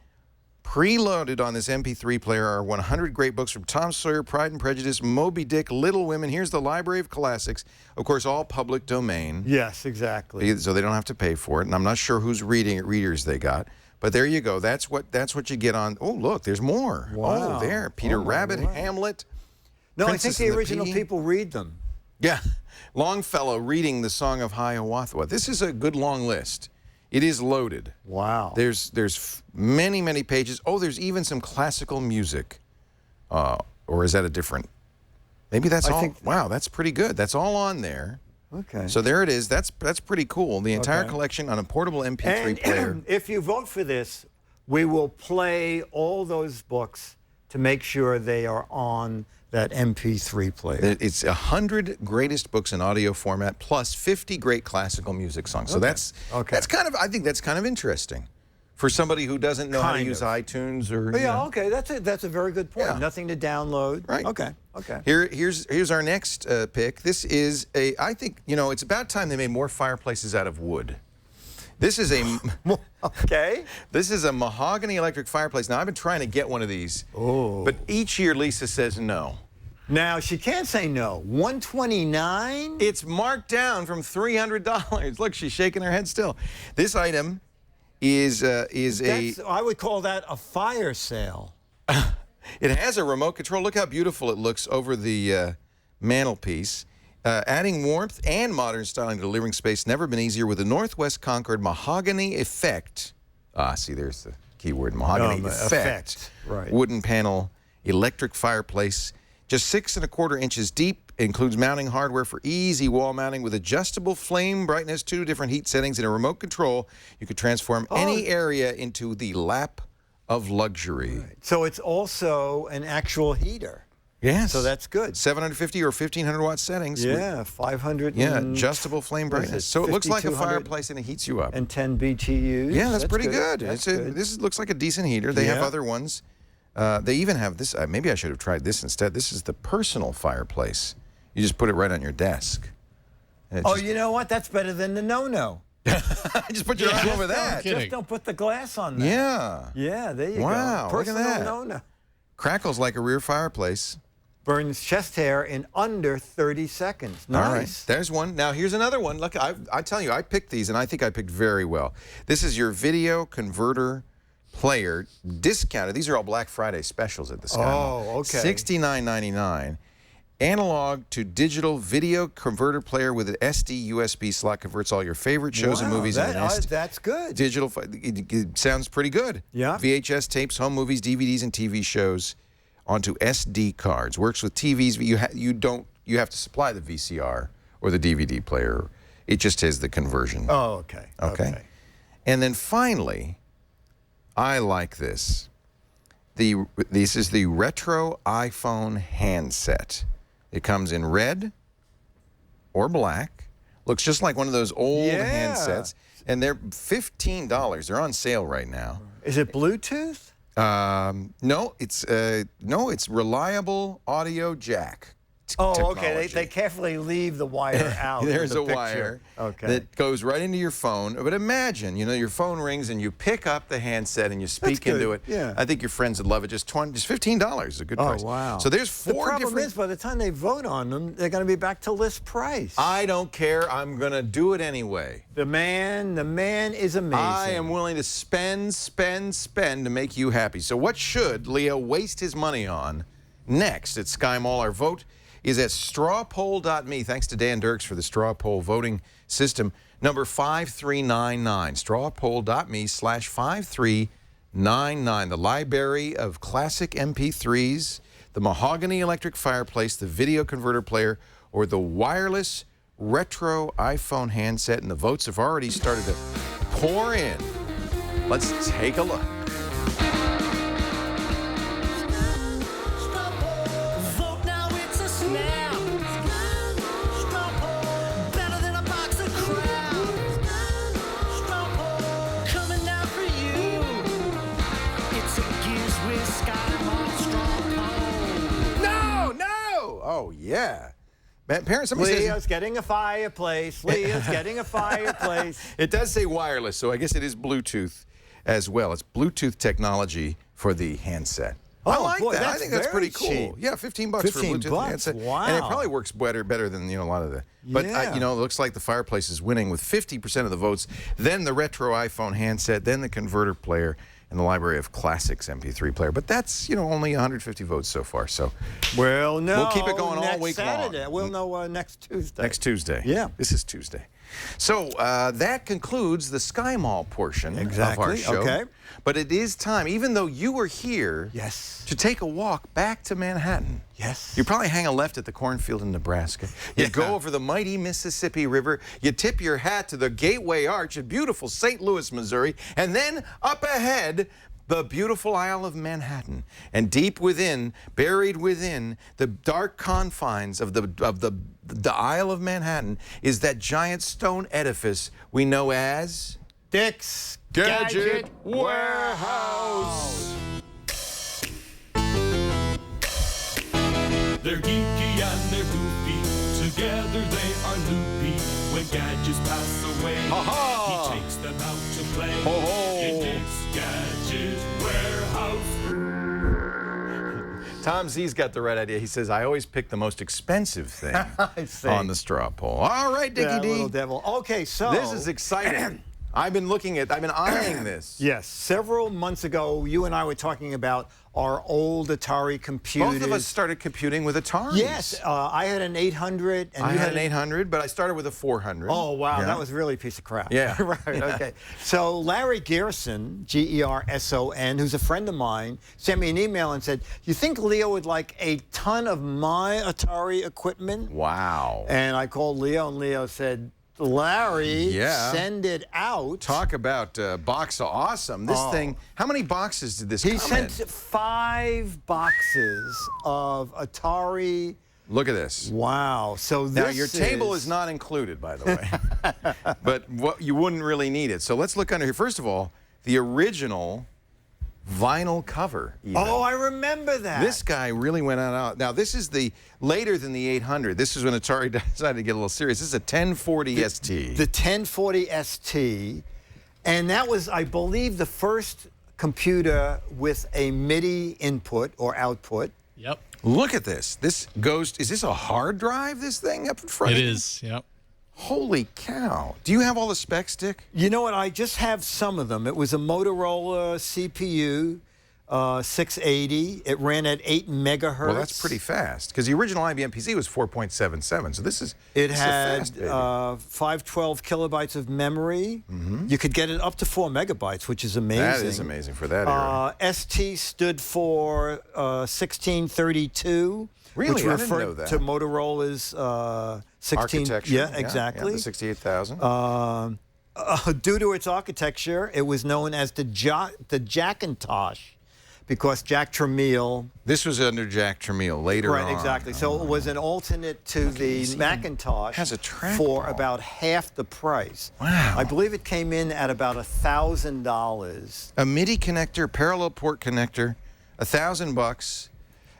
Preloaded on this MP3 player are 100 great books from Tom Sawyer, Pride and Prejudice, Moby Dick, Little Women. Here's the Library of Classics. Of course, all public domain. Yes, exactly. So they don't have to pay for it. And I'm not sure whose readers they got. But there you go. That's what you get on. Oh, look, there's more. Wow. Oh, there. Peter Rabbit, Lord. Hamlet. No, Princess I think and the original Pea. people read them. Yeah. Longfellow reading the Song of Hiawatha. This is a good long list. It is loaded. Wow. There's many, many pages. Oh, there's even some classical music. Or is that a different? Maybe that's all. Wow, that's pretty good. That's all on there. Okay. So there it is. That's pretty cool. The entire collection on a portable MP3 player. And if you vote for this, we will play all those books to make sure they are on that MP3 player. It's 100 greatest books in audio format plus 50 great classical music songs. So that's kind of, I think that's kind of interesting for somebody who doesn't know how to use iTunes or. Oh, yeah, okay, that's a very good point. Yeah. Nothing to download. Right. Okay. Here's our next pick. This is I think, it's about time they made more fireplaces out of wood. This is a This is a mahogany electric fireplace. Now I've been trying to get one of these. Oh. But each year Lisa says no. Now she can't say no. $129? It's marked down from $300. Look, she's shaking her head still. This item is I would call that a fire sale. It has a remote control. Look how beautiful it looks over the mantelpiece. Adding warmth and modern styling to the living space never been easier with the Northwest Concord mahogany effect. See, there's the keyword, mahogany effect. Right. Wooden panel, electric fireplace, just 6 1/4 inches deep. Includes mounting hardware for easy wall mounting with adjustable flame brightness, 2 different heat settings, and a remote control. You could transform any area into the lap of luxury. Right. So it's also an actual heater. Yes. So that's good. 750 or 1500 watt settings. Yeah, 500. Yeah, adjustable flame brightness. So it looks like a fireplace and it heats you up. And 10 BTUs. Yeah, that's pretty good. That's This looks like a decent heater. They have other ones. They even have this. Maybe I should have tried this instead. This is the personal fireplace. You just put it right on your desk. You know what? That's better than the no-no. Just put your arm over that. Just don't put the glass on that. Yeah. Yeah, there you go. Wow, look at that. No-no. Crackles like a rear fireplace. Burns chest hair in under 30 seconds. Nice. All right, there's one. Now here's another one. Look, I tell you, I picked these, and I think I picked very well. This is your video converter player, discounted. These are all Black Friday specials at the Sky Mall. Oh, okay. $69.99. Analog to digital video converter player with an SD USB slot, converts all your favorite shows and movies into an that's good. Digital, it sounds pretty good. Yeah. VHS tapes, home movies, DVDs, and TV shows onto SD cards. Works with TVs, but you have to supply the VCR or the DVD player. It just has the conversion. Oh, okay. Okay. And then finally, I like this. This is the retro iPhone handset. It comes in red or black. Looks just like one of those old handsets. And they're $15. They're on sale right now. Is it Bluetooth? No, it's reliable audio jack. Oh, okay. They carefully leave the wire out. There's a wire that goes right into your phone. But imagine, your phone rings and you pick up the handset and you speak into it. Yeah. I think your friends would love it. Just $15 is a good price. Oh, wow. So there's 4 different. The problem is, by the time they vote on them, they're going to be back to list price. I don't care. I'm going to do it anyway. The man is amazing. I am willing to spend to make you happy. So what should Leo waste his money on next at Sky Mall? Our vote is at strawpoll.me. Thanks to Dan Dirks for the straw poll voting system. Number 5399. Strawpoll.me/5399. The library of classic MP3s, the mahogany electric fireplace, the video converter player, or the wireless retro iPhone handset. And the votes have already started to pour in. Let's take a look. Oh, yeah. Parents, somebody says... Leo's getting a fireplace. Leo's getting a fireplace. It does say wireless, so I guess it is Bluetooth as well. It's Bluetooth technology for the handset. I like boy, that. I that's think that's very pretty cool. cheap. Yeah, $15 for a 15 Bluetooth bucks, handset. wow. And it probably works better than a lot of the. But Yeah. it looks like the fireplace is winning with 50% of the votes. Then the retro iPhone handset. Then the converter player. And the library of classics MP3 player. But that's only 150 votes so far. So Well, no. we'll keep it going all next week Saturday. long. We'll know next Tuesday. Next Tuesday. Yeah. This is Tuesday. So that concludes the Sky Mall portion of our Exactly, show. okay. But it is time, even though you were here, Yes. to take a walk back to Manhattan. Yes. You probably hang a left at the cornfield in Nebraska. You go over the mighty Mississippi River. You tip your hat to the Gateway Arch in beautiful St. Louis, Missouri. And then up ahead, the beautiful Isle of Manhattan, and deep within, buried within the dark confines of the Isle of Manhattan, is that giant stone edifice we know as Dick's Gadget Warehouse. They're geeky and they're goofy. Together they are loopy. When gadgets pass away, Ha-ha! he takes them out to play. Ho-ho! In Dick's Gadget Warehouse. Tom Z's got the right idea. He says, I always pick the most expensive thing I see. on the straw poll. All right, Dickie That D. little devil. Okay, so This is exciting. I've been eyeing this. Yes, several months ago, you and I were talking about our old Atari computers. Both of us started computing with Ataris. Yes, I had an 800, and I you had an 800, but I started with a 400. Oh wow, Yeah. that was really a piece of crap. Yeah. Right. Okay. So Larry Gerson, Gerson, who's a friend of mine, sent me an email and said, "You think Leo would like a ton of my Atari equipment?" Wow. And I called Leo, and Leo said, Larry, Yeah. send it out. Talk about box of awesome. This thing, how many boxes did this come He sent in? 5 boxes of Atari. Look at this. Wow. So this Now, your table is not included, by the way. But you wouldn't really need it. So let's look under here. First of all, the original vinyl cover. Even. Oh, I remember that. This guy really went out. Now, this is the later than the 800. This is when Atari decided to get a little serious. This is a 1040 ST. The 1040 ST. And that was, I believe, the first computer with a MIDI input or output. Yep. Look at this. This goes, is this a hard drive, this thing up in front? It is, yep. Holy cow. Do you have all the specs, Dick? You know what? I just have some of them. It was a Motorola CPU 680. It ran at 8 megahertz. Well, that's pretty fast, because the original IBM PC was 4.77, so this is It this had is fast, baby. 512 kilobytes of memory. You could get it up to 4 megabytes, which is amazing. That is amazing for that era. ST stood for 1632. Really? Which I didn't referred know that. to Motorola's 16. Architecture. Yeah, exactly. Yeah, the 68,000. Due to its architecture, it was known as the Jackintosh, because Jack Tramiel. This was under Jack Tramiel later on. Right, exactly. So it was an alternate to the Macintosh has a trackball. for about half the price. Wow. I believe it came in at about $1,000. A MIDI connector, parallel port connector, $1,000.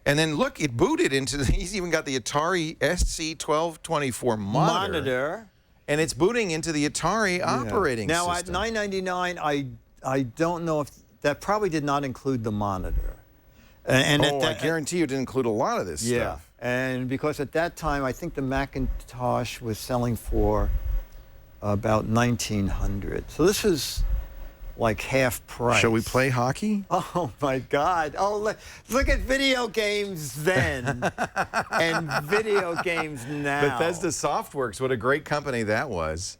And then look, it booted into he's even got the Atari SC1224 monitor. And it's booting into the Atari operating now, system. at $999, I don't know if that probably did not include the monitor. And I guarantee you it didn't include a lot of this stuff. And because at that time, I think the Macintosh was selling for about $1,900. So this is like half price. Shall we play hockey? Oh my God! Oh, look at video games then, and video games now. Bethesda Softworks, what a great company that was.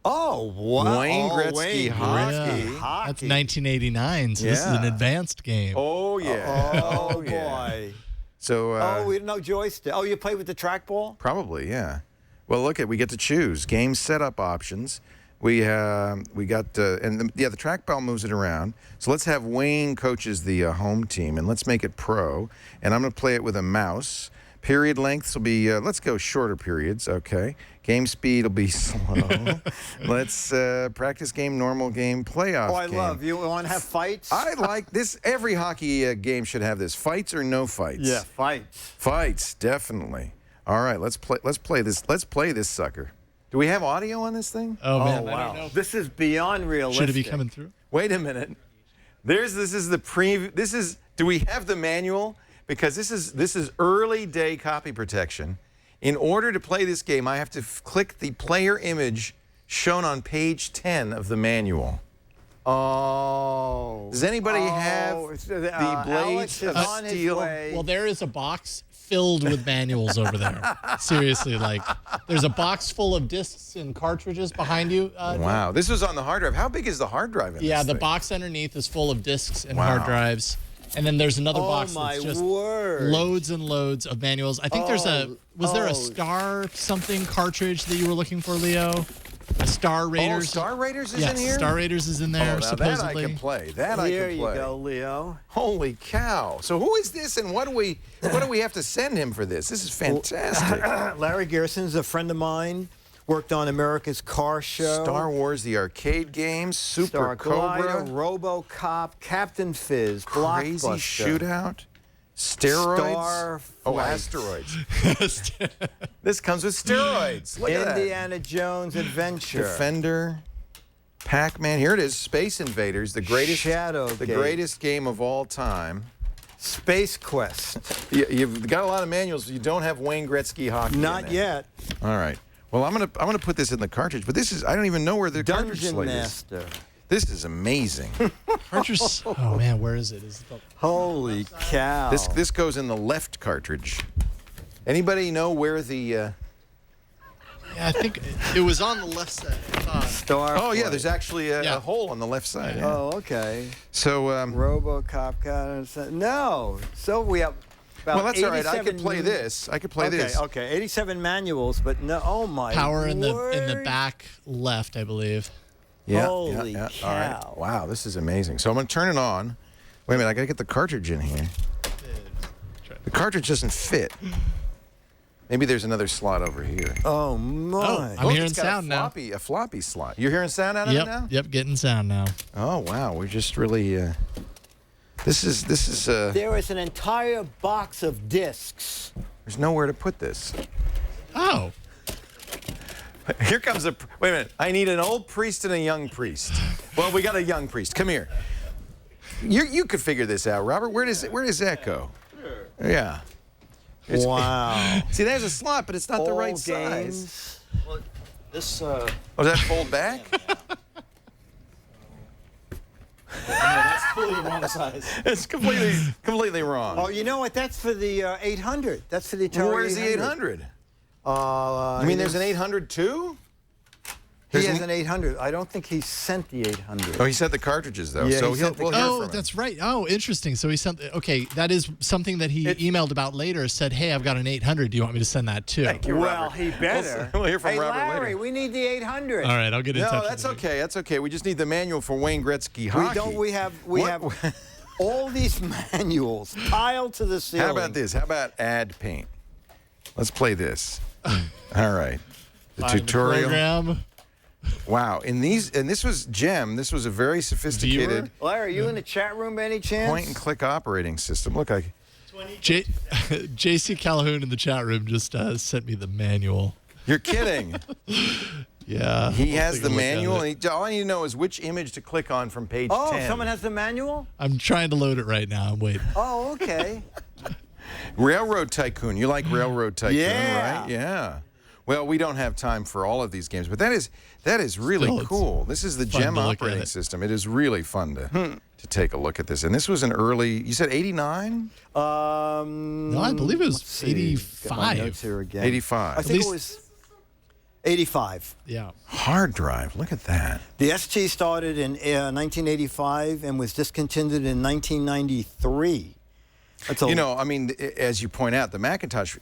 Oh, wow! Wayne Gretzky Wayne hockey. Yeah. That's 1989, so this is an Yeah. advanced game. Oh yeah. Oh, yeah. boy! So. Oh, we didn't know joystick. Oh, you play with the trackball? Probably, yeah. Well, look we get to choose game setup options. We got the trackball moves it around. So let's have Wayne coaches the home team, and let's make it pro. And I'm going to play it with a mouse. Period lengths will be let's go shorter periods, okay. Game speed will be slow. Let's practice game, normal game, playoff Oh, I game. love. You want to have fights? I like this. Every hockey game should have this. Fights or no fights? Yeah, fights. Fights, definitely. All right, let's play this. Let's play this sucker. Do we have audio on this thing? Oh, man, I wow! don't know. This is beyond realistic. Should it be coming through? Wait a minute. This is the do we have the manual? Because this is early day copy protection. In order to play this game, I have to click the player image shown on page 10 of the manual. Oh. Does anybody have the blades of steel? Well, there is a box filled with manuals over there. Seriously, like there's a box full of discs and cartridges behind you. Wow, this was on the hard drive. How big is the hard drive in this the thing? box underneath is full of discs and hard drives. And then there's another box that's just loads and loads of manuals. I think there's was there a Star something cartridge that you were looking for, Leo? Star Raiders. Oh, Star Raiders is yes, in here? Star Raiders is in there, That supposedly. I can play. That Here I can play. you go, Leo. Holy cow. So who is this and what do we have to send him for this? This is fantastic. Larry Gerson's a friend of mine. Worked on America's Car Show. Star Wars, the arcade games, Super Star Cobra, Glider, RoboCop, Captain Fizz, Crazy Blockbuster. Shootout, Steroids. Star Oh, Flight. asteroids. This comes with steroids. Look at that. Indiana Jones Adventure. Defender, Pac-Man. Here it is, Space Invaders, the greatest Shadowgate. greatest game of all time. Space Quest. You've got a lot of manuals. You don't have Wayne Gretzky hockey. Not in there. yet. All right. Well, I'm gonna put this in the cartridge, but I don't even know where the cartridge Dungeon slate is. Master. This is amazing. Cartridge. Oh man, where is it? Holy cow. This goes in the left cartridge. Anybody know where the? Yeah, I think it was on the left side. Star. Oh yeah, Flight. there's actually a hole on the left side. Yeah. Oh, okay. So RoboCop. No. So we have. Well, that's all right. I could 87 play this. I could play this. Okay, 87 manuals, but no. Oh my. Power in word. the back left, I believe. Yeah. Holy yeah. cow. All right. Wow, this is amazing. So I'm gonna turn it on. Wait a minute. I gotta get the cartridge in here. The cartridge doesn't fit. Maybe there's another slot over here. Oh my. I'm hearing it's got sound now. A floppy slot. You're hearing sound out of it now? Yep, getting sound now. Oh wow, we're just really. This is. There is an entire box of discs. There's nowhere to put this. Oh. Here comes wait a minute. I need an old priest and a young priest. Well, we got a young priest. Come here. You could figure this out, Robert. Where does that go? Sure. Yeah. Wow. See, there's a slot, but it's not the right Old size. games. Well, this. Oh, does that fold back? That's fully the wrong size. It's completely wrong. Oh, you know what? That's for the 800. That's for the Atari. Where's the 800? You mean there's an 800 too? He has an 800. I don't think he sent the 800. Oh, he sent the cartridges though, Yeah, so he sent the we'll hear Oh, from him. that's right. Oh, interesting. So he sent. Okay, that is something that he emailed about later. Said, "Hey, I've got an 800. Do you want me to send that too?" Thank you, Well, Robert. he better. We'll hear from hey, Robert Larry, later. we need the 800. All right, I'll get in touch. No, with that's you. okay. That's okay. We just need the manual for Wayne Gretzky hockey. We have all these manuals piled to the ceiling. How about this? How about add paint? Let's play this. All right. The Find tutorial. program. Wow. And this was GEM. This was a very sophisticated Larry, are you in the chat room by any chance? point and click operating system. Look, JC Calhoun in the chat room just sent me the manual. You're kidding. Yeah. He I'll has take the a look at manual. it. And all I need to know is which image to click on from page 10. Oh, someone has the manual? I'm trying to load it right now. I'm waiting. Oh, okay. Railroad Tycoon. You like Railroad Tycoon, Yeah. right? Yeah. Well, we don't have time for all of these games, but that is really Still, it's cool. This is the fun GEM to look at operating it. system. It is really fun to take a look at this. And this was an early, you said 89? No, I believe it was let's see. Get my 85. notes here again. 85. I think least- it was 85. Yeah. Hard drive. Look at that. The ST started in 1985 and was discontinued in 1993. That's a, You know, I mean, as you point out, the Macintosh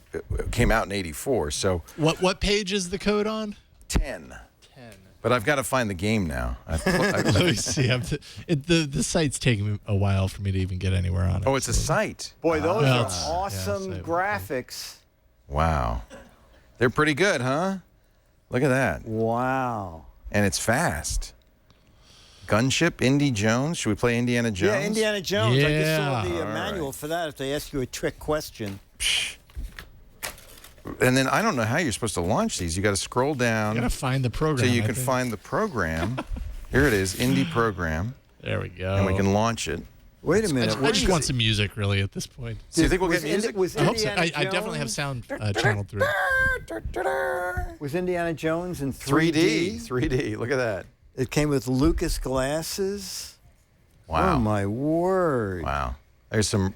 came out in 84, so What page is the code on? 10. But I've got to find the game now. Let me see. The site's taking a while for me to even get anywhere on it. Oh, it's a site. boy, those Well, are it's- awesome yeah, it's- graphics. Wow. They're pretty good, huh? Look at that. Wow. And it's fast. Gunship, Indy Jones. Should we play Indiana Jones? Yeah, Indiana Jones. I just saw Yeah. the All manual right. for that if they ask you a trick question. And then I don't know how you're supposed to launch these. You got to scroll down I gotta find the program. so you I can think. find the program. Here it is, Indy program. There we go. And we can launch it. Wait a minute. I just want some music, really, at this point. So you think we'll get music? I hope so. I definitely have sound channeled through. Was Indiana Jones in 3D? 3D. Look at that. It came with Lucas glasses. Wow. Oh my word. Wow. There's some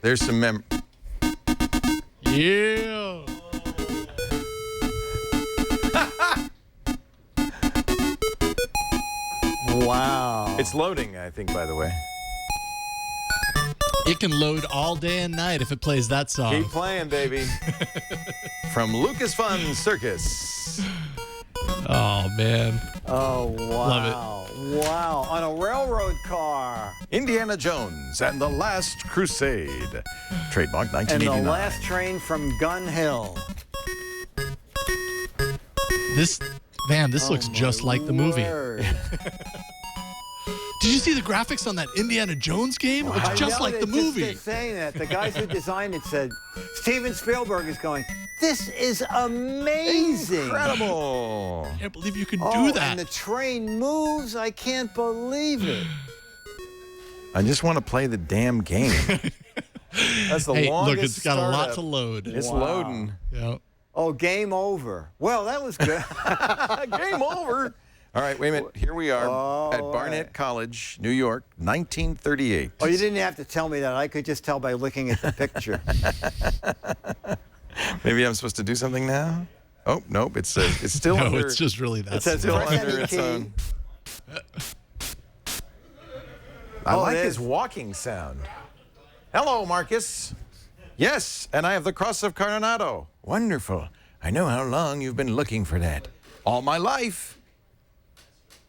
Yeah. Wow. It's loading, I think, by the way. It can load all day and night if it plays that song. Keep playing, baby. From Lucas Fun Circus. Oh, man. Oh, wow. Love it. Wow. On a railroad car. Indiana Jones and the Last Crusade. Trademark 1989. And the last train from Gun Hill. This looks just like the movie. Did you see the graphics on that Indiana Jones game? It looks just like the movie. Just saying that. The guys who designed it said, Steven Spielberg is going, this is amazing. Incredible. I can't believe you can do that. And the train moves. I can't believe it. I just want to play the damn game. That's the longest look, it's got a lot startup. to load. It's loading. Yeah. Oh, game over. Well, that was good. Game over. All right, wait a minute. Here we are at Barnett College, New York, 1938. Oh, you didn't have to tell me that. I could just tell by looking at the picture. Maybe I'm supposed to do something now? Oh, nope. It's still No, under. it's just really that. It's still Press under any its key. own. I Oh, like it his is. walking sound. Hello, Marcus. Yes, and I have the Cross of Coronado. Wonderful. I know how long you've been looking for that. All my life.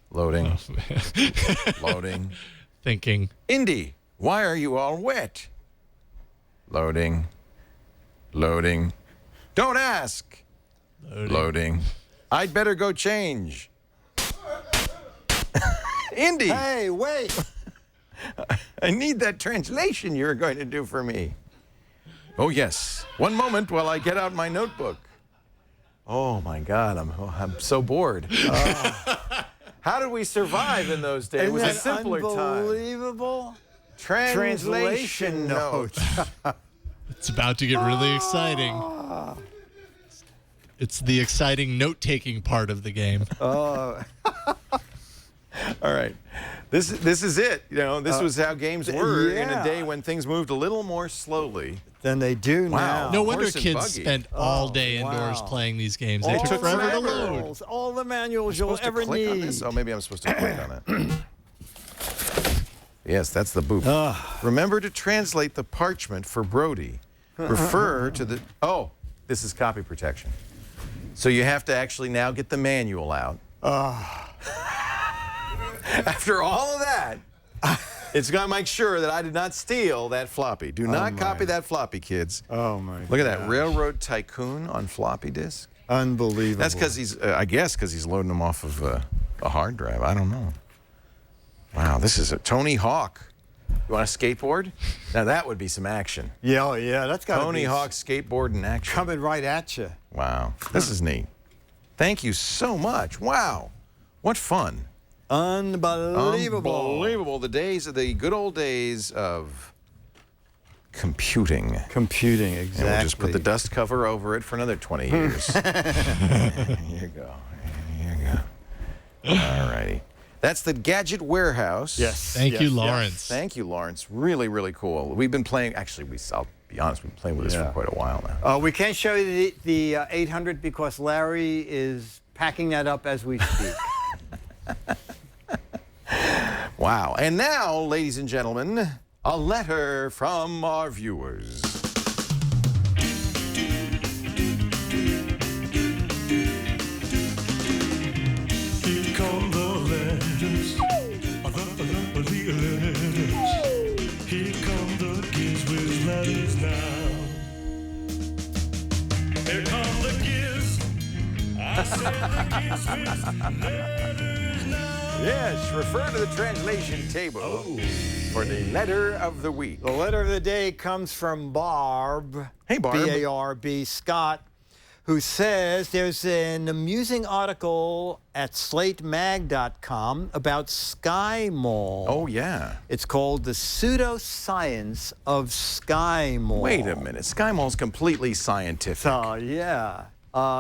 Loading. Loading. Thinking. Indy, why are you all wet? Loading. Loading. Don't ask. Loading. I'd better go change. Indy. Hey, wait. I need that translation you're going to do for me. Oh, yes. One moment while I get out my notebook. Oh, my God. I'm so bored. How did we survive in those days? It was a simpler time. Unbelievable. Translation note. It's about to get really exciting. It's the exciting note-taking part of the game. All right. This is it. You know, this was how games were in a day when things moved a little more slowly than they do Wow. now. No wonder Horse and kids buggy. spent all day indoors playing these games. They All took the forever to load. manuals, all the manuals you'll supposed to ever click on need. this? Oh, maybe I'm supposed to click on it. Yes, that's the boop. Remember to translate the parchment for Brody. Refer to the... Oh, this is copy protection. So you have to actually now get the manual out. After all of that, it's going to make sure that I did not steal that floppy. Do not copy that floppy, kids. Oh, my God. Look at that. Railroad Tycoon on floppy disk. Unbelievable. That's because he's, I guess, because he's loading them off of a hard drive. I don't know. Wow, this is a Tony Hawk. You want a skateboard? Now that would be some action. Yeah, oh, yeah, that's got to be Tony Hawk skateboard in action. coming right at you. Wow, this is neat. Thank you so much. Wow, what fun. Unbelievable. Unbelievable. The good old days of computing. Computing, exactly. And we'll just put the dust cover over it for another 20 years. Here you go. Here you go. All righty. That's the Gadget Warehouse. Yes. Thank you, Lawrence. Thank you, Lawrence. Really, really cool. We've been playing, actually, I'll be honest, we've been playing with this for quite a while now. We can't show you the 800 because Larry is packing that up as we speak. Wow. And now, ladies and gentlemen, a letter from our viewers. Here come the letters. The letters. Here come the GizWiz letters now. Here come the Giz. I said the GizWiz letters now. Yes, refer to the translation table for the letter of the week. The letter of the day comes from Barb. Hey, Barb. B-A-R-B, Scott, who says there's an amusing article at slatemag.com about Sky Mall. Oh, yeah. It's called The Pseudoscience of Sky Mall. Wait a minute. Sky Mall's completely scientific. So, yeah.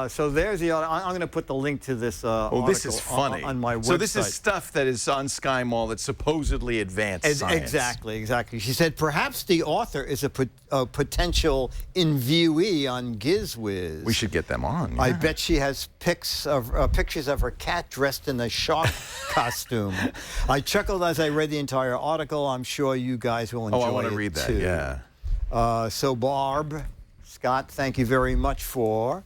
So there's the. I'm going to put the link to this. Oh, this is funny. On my website. So this is stuff that is on Sky Mall that supposedly advanced science. Exactly. She said perhaps the author is a potential interviewee on Giz Wiz. We should get them on. Yeah. I bet she has pictures of her cat dressed in a shark costume. I chuckled as I read the entire article. I'm sure you guys will enjoy it. Oh, I want to read that. Too. Yeah. So Barb, Scott, thank you very much for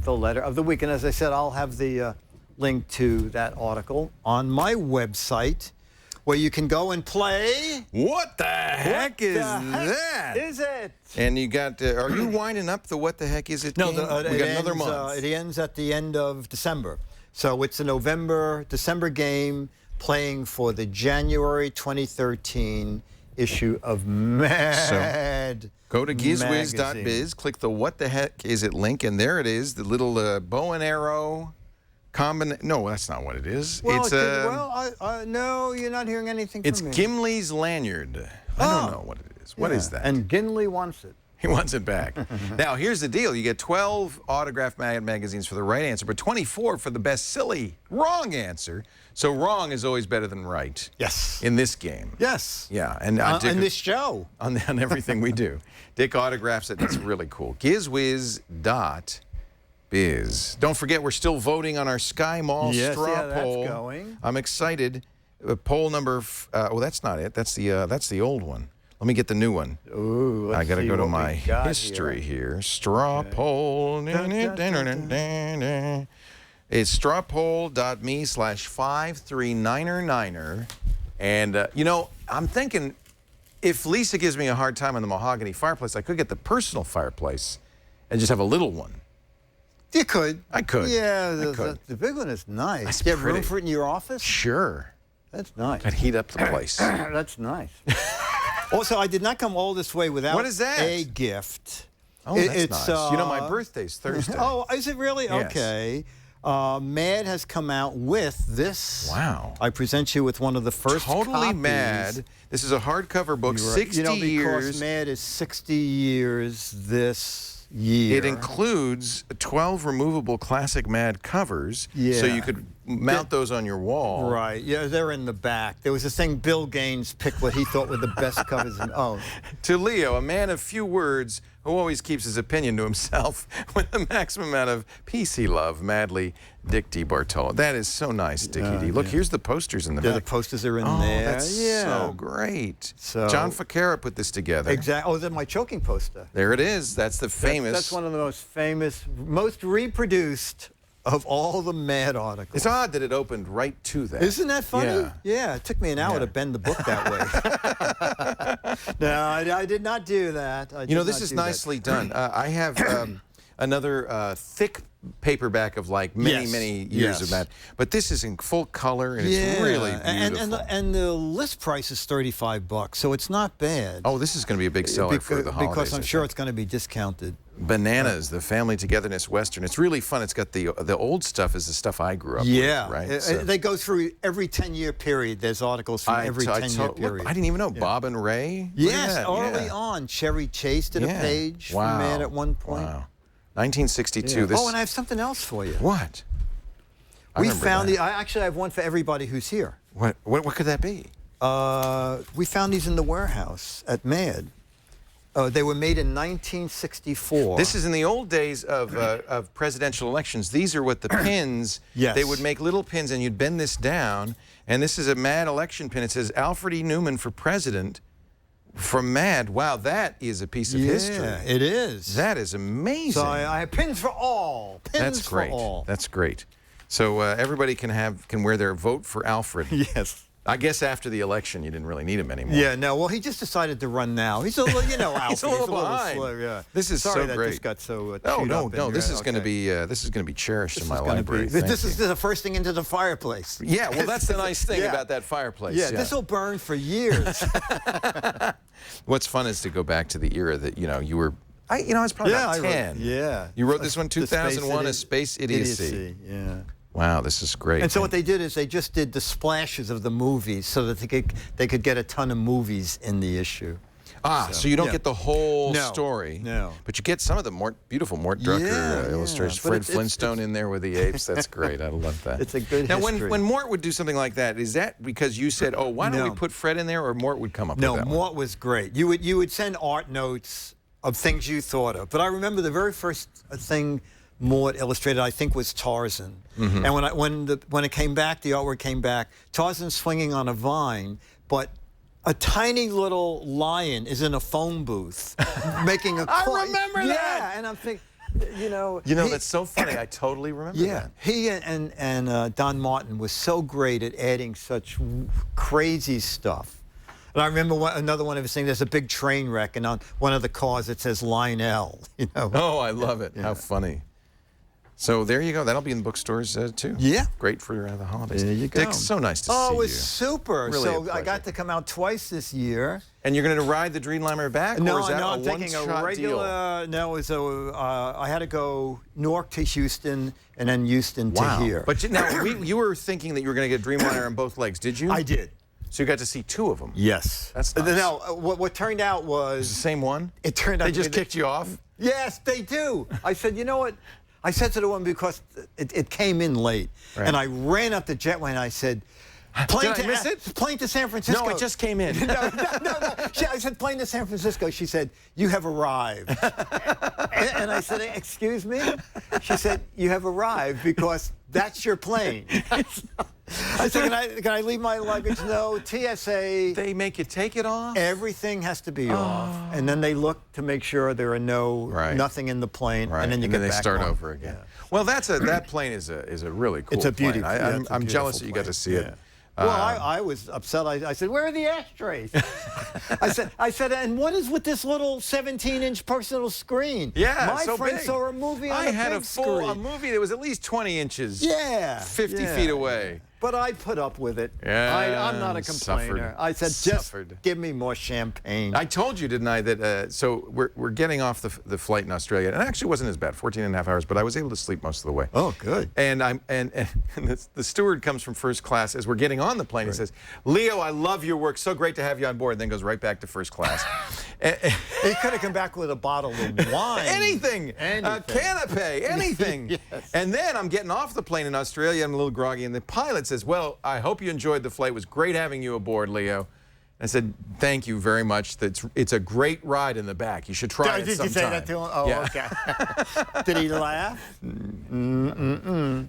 the letter of the week. And as I said, I'll have the link to that article on my website where you can go and play. What the heck is that? Is it? And you got, are you winding up the what the heck is it No, game? We got another month. It ends at the end of December. So it's a December game playing for the January 2013 issue of Mad. So, go to GizWiz.Biz, click the what the heck is it link, and there it is, the little bow and arrow combination. No, that's not what it is. Well, it's no, you're not hearing anything from me. It's Gimli's lanyard. I don't know what it is. What is that? And Gimli wants it. He wants it back. Now, here's the deal. You get 12 autographed magazines for the right answer, but 24 for the best silly wrong answer. So wrong is always better than right. Yes. In this game. Yes. Yeah. And in this show. On everything we do. Dick autographs it. It's really cool. GizWiz.Biz. Don't forget, we're still voting on our Sky Mall straw poll. That's going. I'm excited. Poll number, oh, that's not it. That's the old one. Let me get the new one. Ooh, I got to go to my history here. Straw poll. It's strawpoll.me/53999. And, you know, I'm thinking if Lisa gives me a hard time on the mahogany fireplace, I could get the personal fireplace and just have a little one. You could. I could. Yeah, I could. The big one is nice. That's Do you have room pretty. for it in your office? Sure. That's nice. I'd heat up the place. That's nice. Also, I did not come all this way without What is that? a gift. Oh, that's nice. You know, my birthday's Thursday. Oh, is it really? Yes. Okay. Mad has come out with this. Wow. I present you with one of the first Totally copies. Mad. This is a hardcover book, 60 because years. Mad is 60 years this year. It includes 12 removable classic Mad covers, so you could mount those on your wall. Right. Yeah, they're in the back. There was a thing Bill Gaines picked what he thought were the best covers. To Leo, a man of few words who always keeps his opinion to himself with the maximum amount of PC love, madly, Dick DeBartolo. That is so nice, Dickie D. Look, here's the posters in the back. The posters are in there. That's so great. So, John Ficarra put this together. Exactly. Oh, that's my choking poster. There it is. That's the famous. That's one of the most famous, most reproduced of all the Mad articles. It's odd that it opened right to that. Isn't that funny? Yeah. It took me an hour to bend the book that way. No, I did not do that. You know, this is nicely done. I have another thick paperback of like many years of that, but this is in full color and it's really beautiful. And the list price is $35, so it's not bad. Oh, this is going to be a big seller for the holidays. Because I'm sure it's going to be discounted. Bananas, the Family Togetherness Western. It's really fun. It's got the old stuff is the stuff I grew up with, right? So, they go through every 10-year period. There's articles from every 10-year period. Look, I didn't even know. Bob and Ray? Yes, early on. Cherry Chase did a page for Mad at one point. Wow. 1962. Yeah. This, and I have something else for you. What? We found I actually have one for everybody who's here. What could that be? We found these in the warehouse at Mad. They were made in 1964. This is in the old days of presidential elections. These are what the pins, they would make little pins and you'd bend this down. And this is a Mad election pin. It says Alfred E. Newman for president from Mad. Wow, that is a piece of history. Yeah, it is. That is amazing. So I have pins for all. Pins That's great. for all. That's great. So everybody can wear their vote for Alfred. Yes. I guess after the election, you didn't really need him anymore. Yeah, no. Well, he just decided to run now. He's a little, Alfred. He's a little behind. Slow, yeah. This is Sorry so that great. This got so no. This is going to be cherished in my library. This is the first thing into the fireplace. Yeah, well, that's the nice thing about that fireplace. Yeah, this will burn for years. What's fun is to go back to the era that you were I was probably Yeah, about I wrote- 10. yeah. You wrote this one, The Space 2001, A Idiot- Space Idiocy. Yeah. Wow, this is great. And so what they did is they just did the splashes of the movies so that they could get a ton of movies in the issue. So you don't yeah. get the whole No, story. no. But you get some of the beautiful Mort Drucker Yeah, illustrations. but Fred it's- Flintstone in there with the apes. That's great. I love that. It's a good Now, history. when Mort would do something like that, is that because you said, "Oh, why don't we No. put Fred in there," or Mort would come up No, with that one? Mort was great. You would send art notes of things you thought of. But I remember the very first thing Mort illustrated, I think, was Tarzan. Mm-hmm. And when it came back, the artwork came back. Tarzan swinging on a vine, but a tiny little lion is in a phone booth making a call. I remember that. Yeah, and I'm thinking, you know, that's so funny. I totally remember yeah, that. he and Don Martin was so great at adding such crazy stuff. And I remember another one of his things. There's a big train wreck, and on one of the cars it says Lionel. You know. Oh, I love it. How funny. So there you go. That'll be in bookstores too. Yeah. Great for the holidays. There you go. Dick, so nice to see you. Oh, it was super. Really So a I got pleasure. to come out twice this year. And you're going to ride the Dreamliner back, No, or is that no, a I'm taking a one-shot regular. No, it was I had to go Newark to Houston and then Houston deal? Wow. to here. But you were thinking that you were going to get Dreamliner on both legs, did you? I did. So you got to see two of them. Yes. That's nice. Now, what turned out It's was the same one? it turned out They to just be the- kicked you off? Yes, they do. I said, you know what? I said to the woman because it came in late, Right. and I ran up the jetway and I said, Did I miss it? Plane to San Francisco. No, it just came in. no. I said, plane to San Francisco. She said, you have arrived. and I said, excuse me? She said, you have arrived because that's your plane. I said, can I leave my luggage? No, TSA. They make you take it off? Everything has to be off, and then they look to make sure there are nothing in the plane, Right. and then you get they back start on. over again. Well, that plane is a really cool It's a plane. beauty. Yeah, it's a I'm jealous beautiful that you got to plane. see it. Well, I was upset. I said, where are the ashtrays? I said, and what is with this little 17-inch personal screen? Yeah, My so friend big. saw a movie on I a had big a screen. movie that was at least 20 inches. Yeah. 50 yeah. feet away. But I put up with it. Yeah, I'm not a complainer. suffered. I said, Suffered. just give me more champagne. I told you, didn't I, that so we're getting off the flight in Australia, and it actually wasn't as bad, 14 and a half hours, but I was able to sleep most of the way. Oh, good. And the steward comes from first class as we're getting on the plane and says, Leo, I love your work. So great to have you on board. And then goes right back to first class. He could have come back with a bottle of wine. Anything. Anything. Canapé, anything. Yes. And then I'm getting off the plane in Australia. I'm a little groggy. And the pilot says, well, I hope you enjoyed the flight. It was great having you aboard, Leo. I said, thank you very much. It's a great ride in the back. You should try it Did sometime. you say that to him? Oh, Yeah. okay. Did he laugh?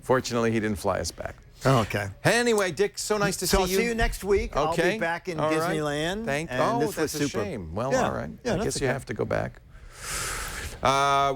Fortunately, he didn't fly us back. Oh, okay. Anyway, Dick, so nice to So see I'll you. see you next week. I'll Okay. be back in All right. Disneyland. Thank and this that's was a super. shame. Well, Yeah. all right. Yeah, I that's guess you okay. have to go back.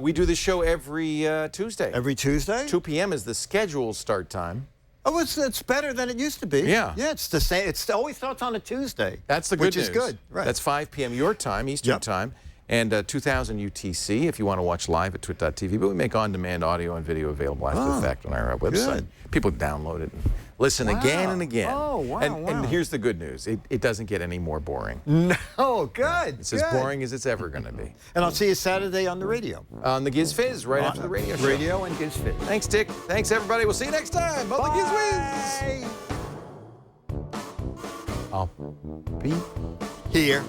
We do the show every Tuesday. Every Tuesday? 2 p.m. is the scheduled start time. Oh, it's better than it used to be. Yeah. Yeah, it's the same. It always starts on a Tuesday. That's the good which news. is good. Right. That's 5 p.m. your time, Eastern Yep. time, and 2000 UTC if you want to watch live at twit.tv. But we make on-demand audio and video available after the fact on our website. good. People download it and listen again and again. Oh, wow, And wow. here's the good news. It doesn't get any more boring. No, good. It's as good. boring as it's ever going to be. And I'll see you Saturday on the radio. On the GizWiz, right after the radio show. Radio and GizWiz. Thanks, Dick. Thanks, everybody. We'll see you next time on the GizWiz. Bye. I'll be Here.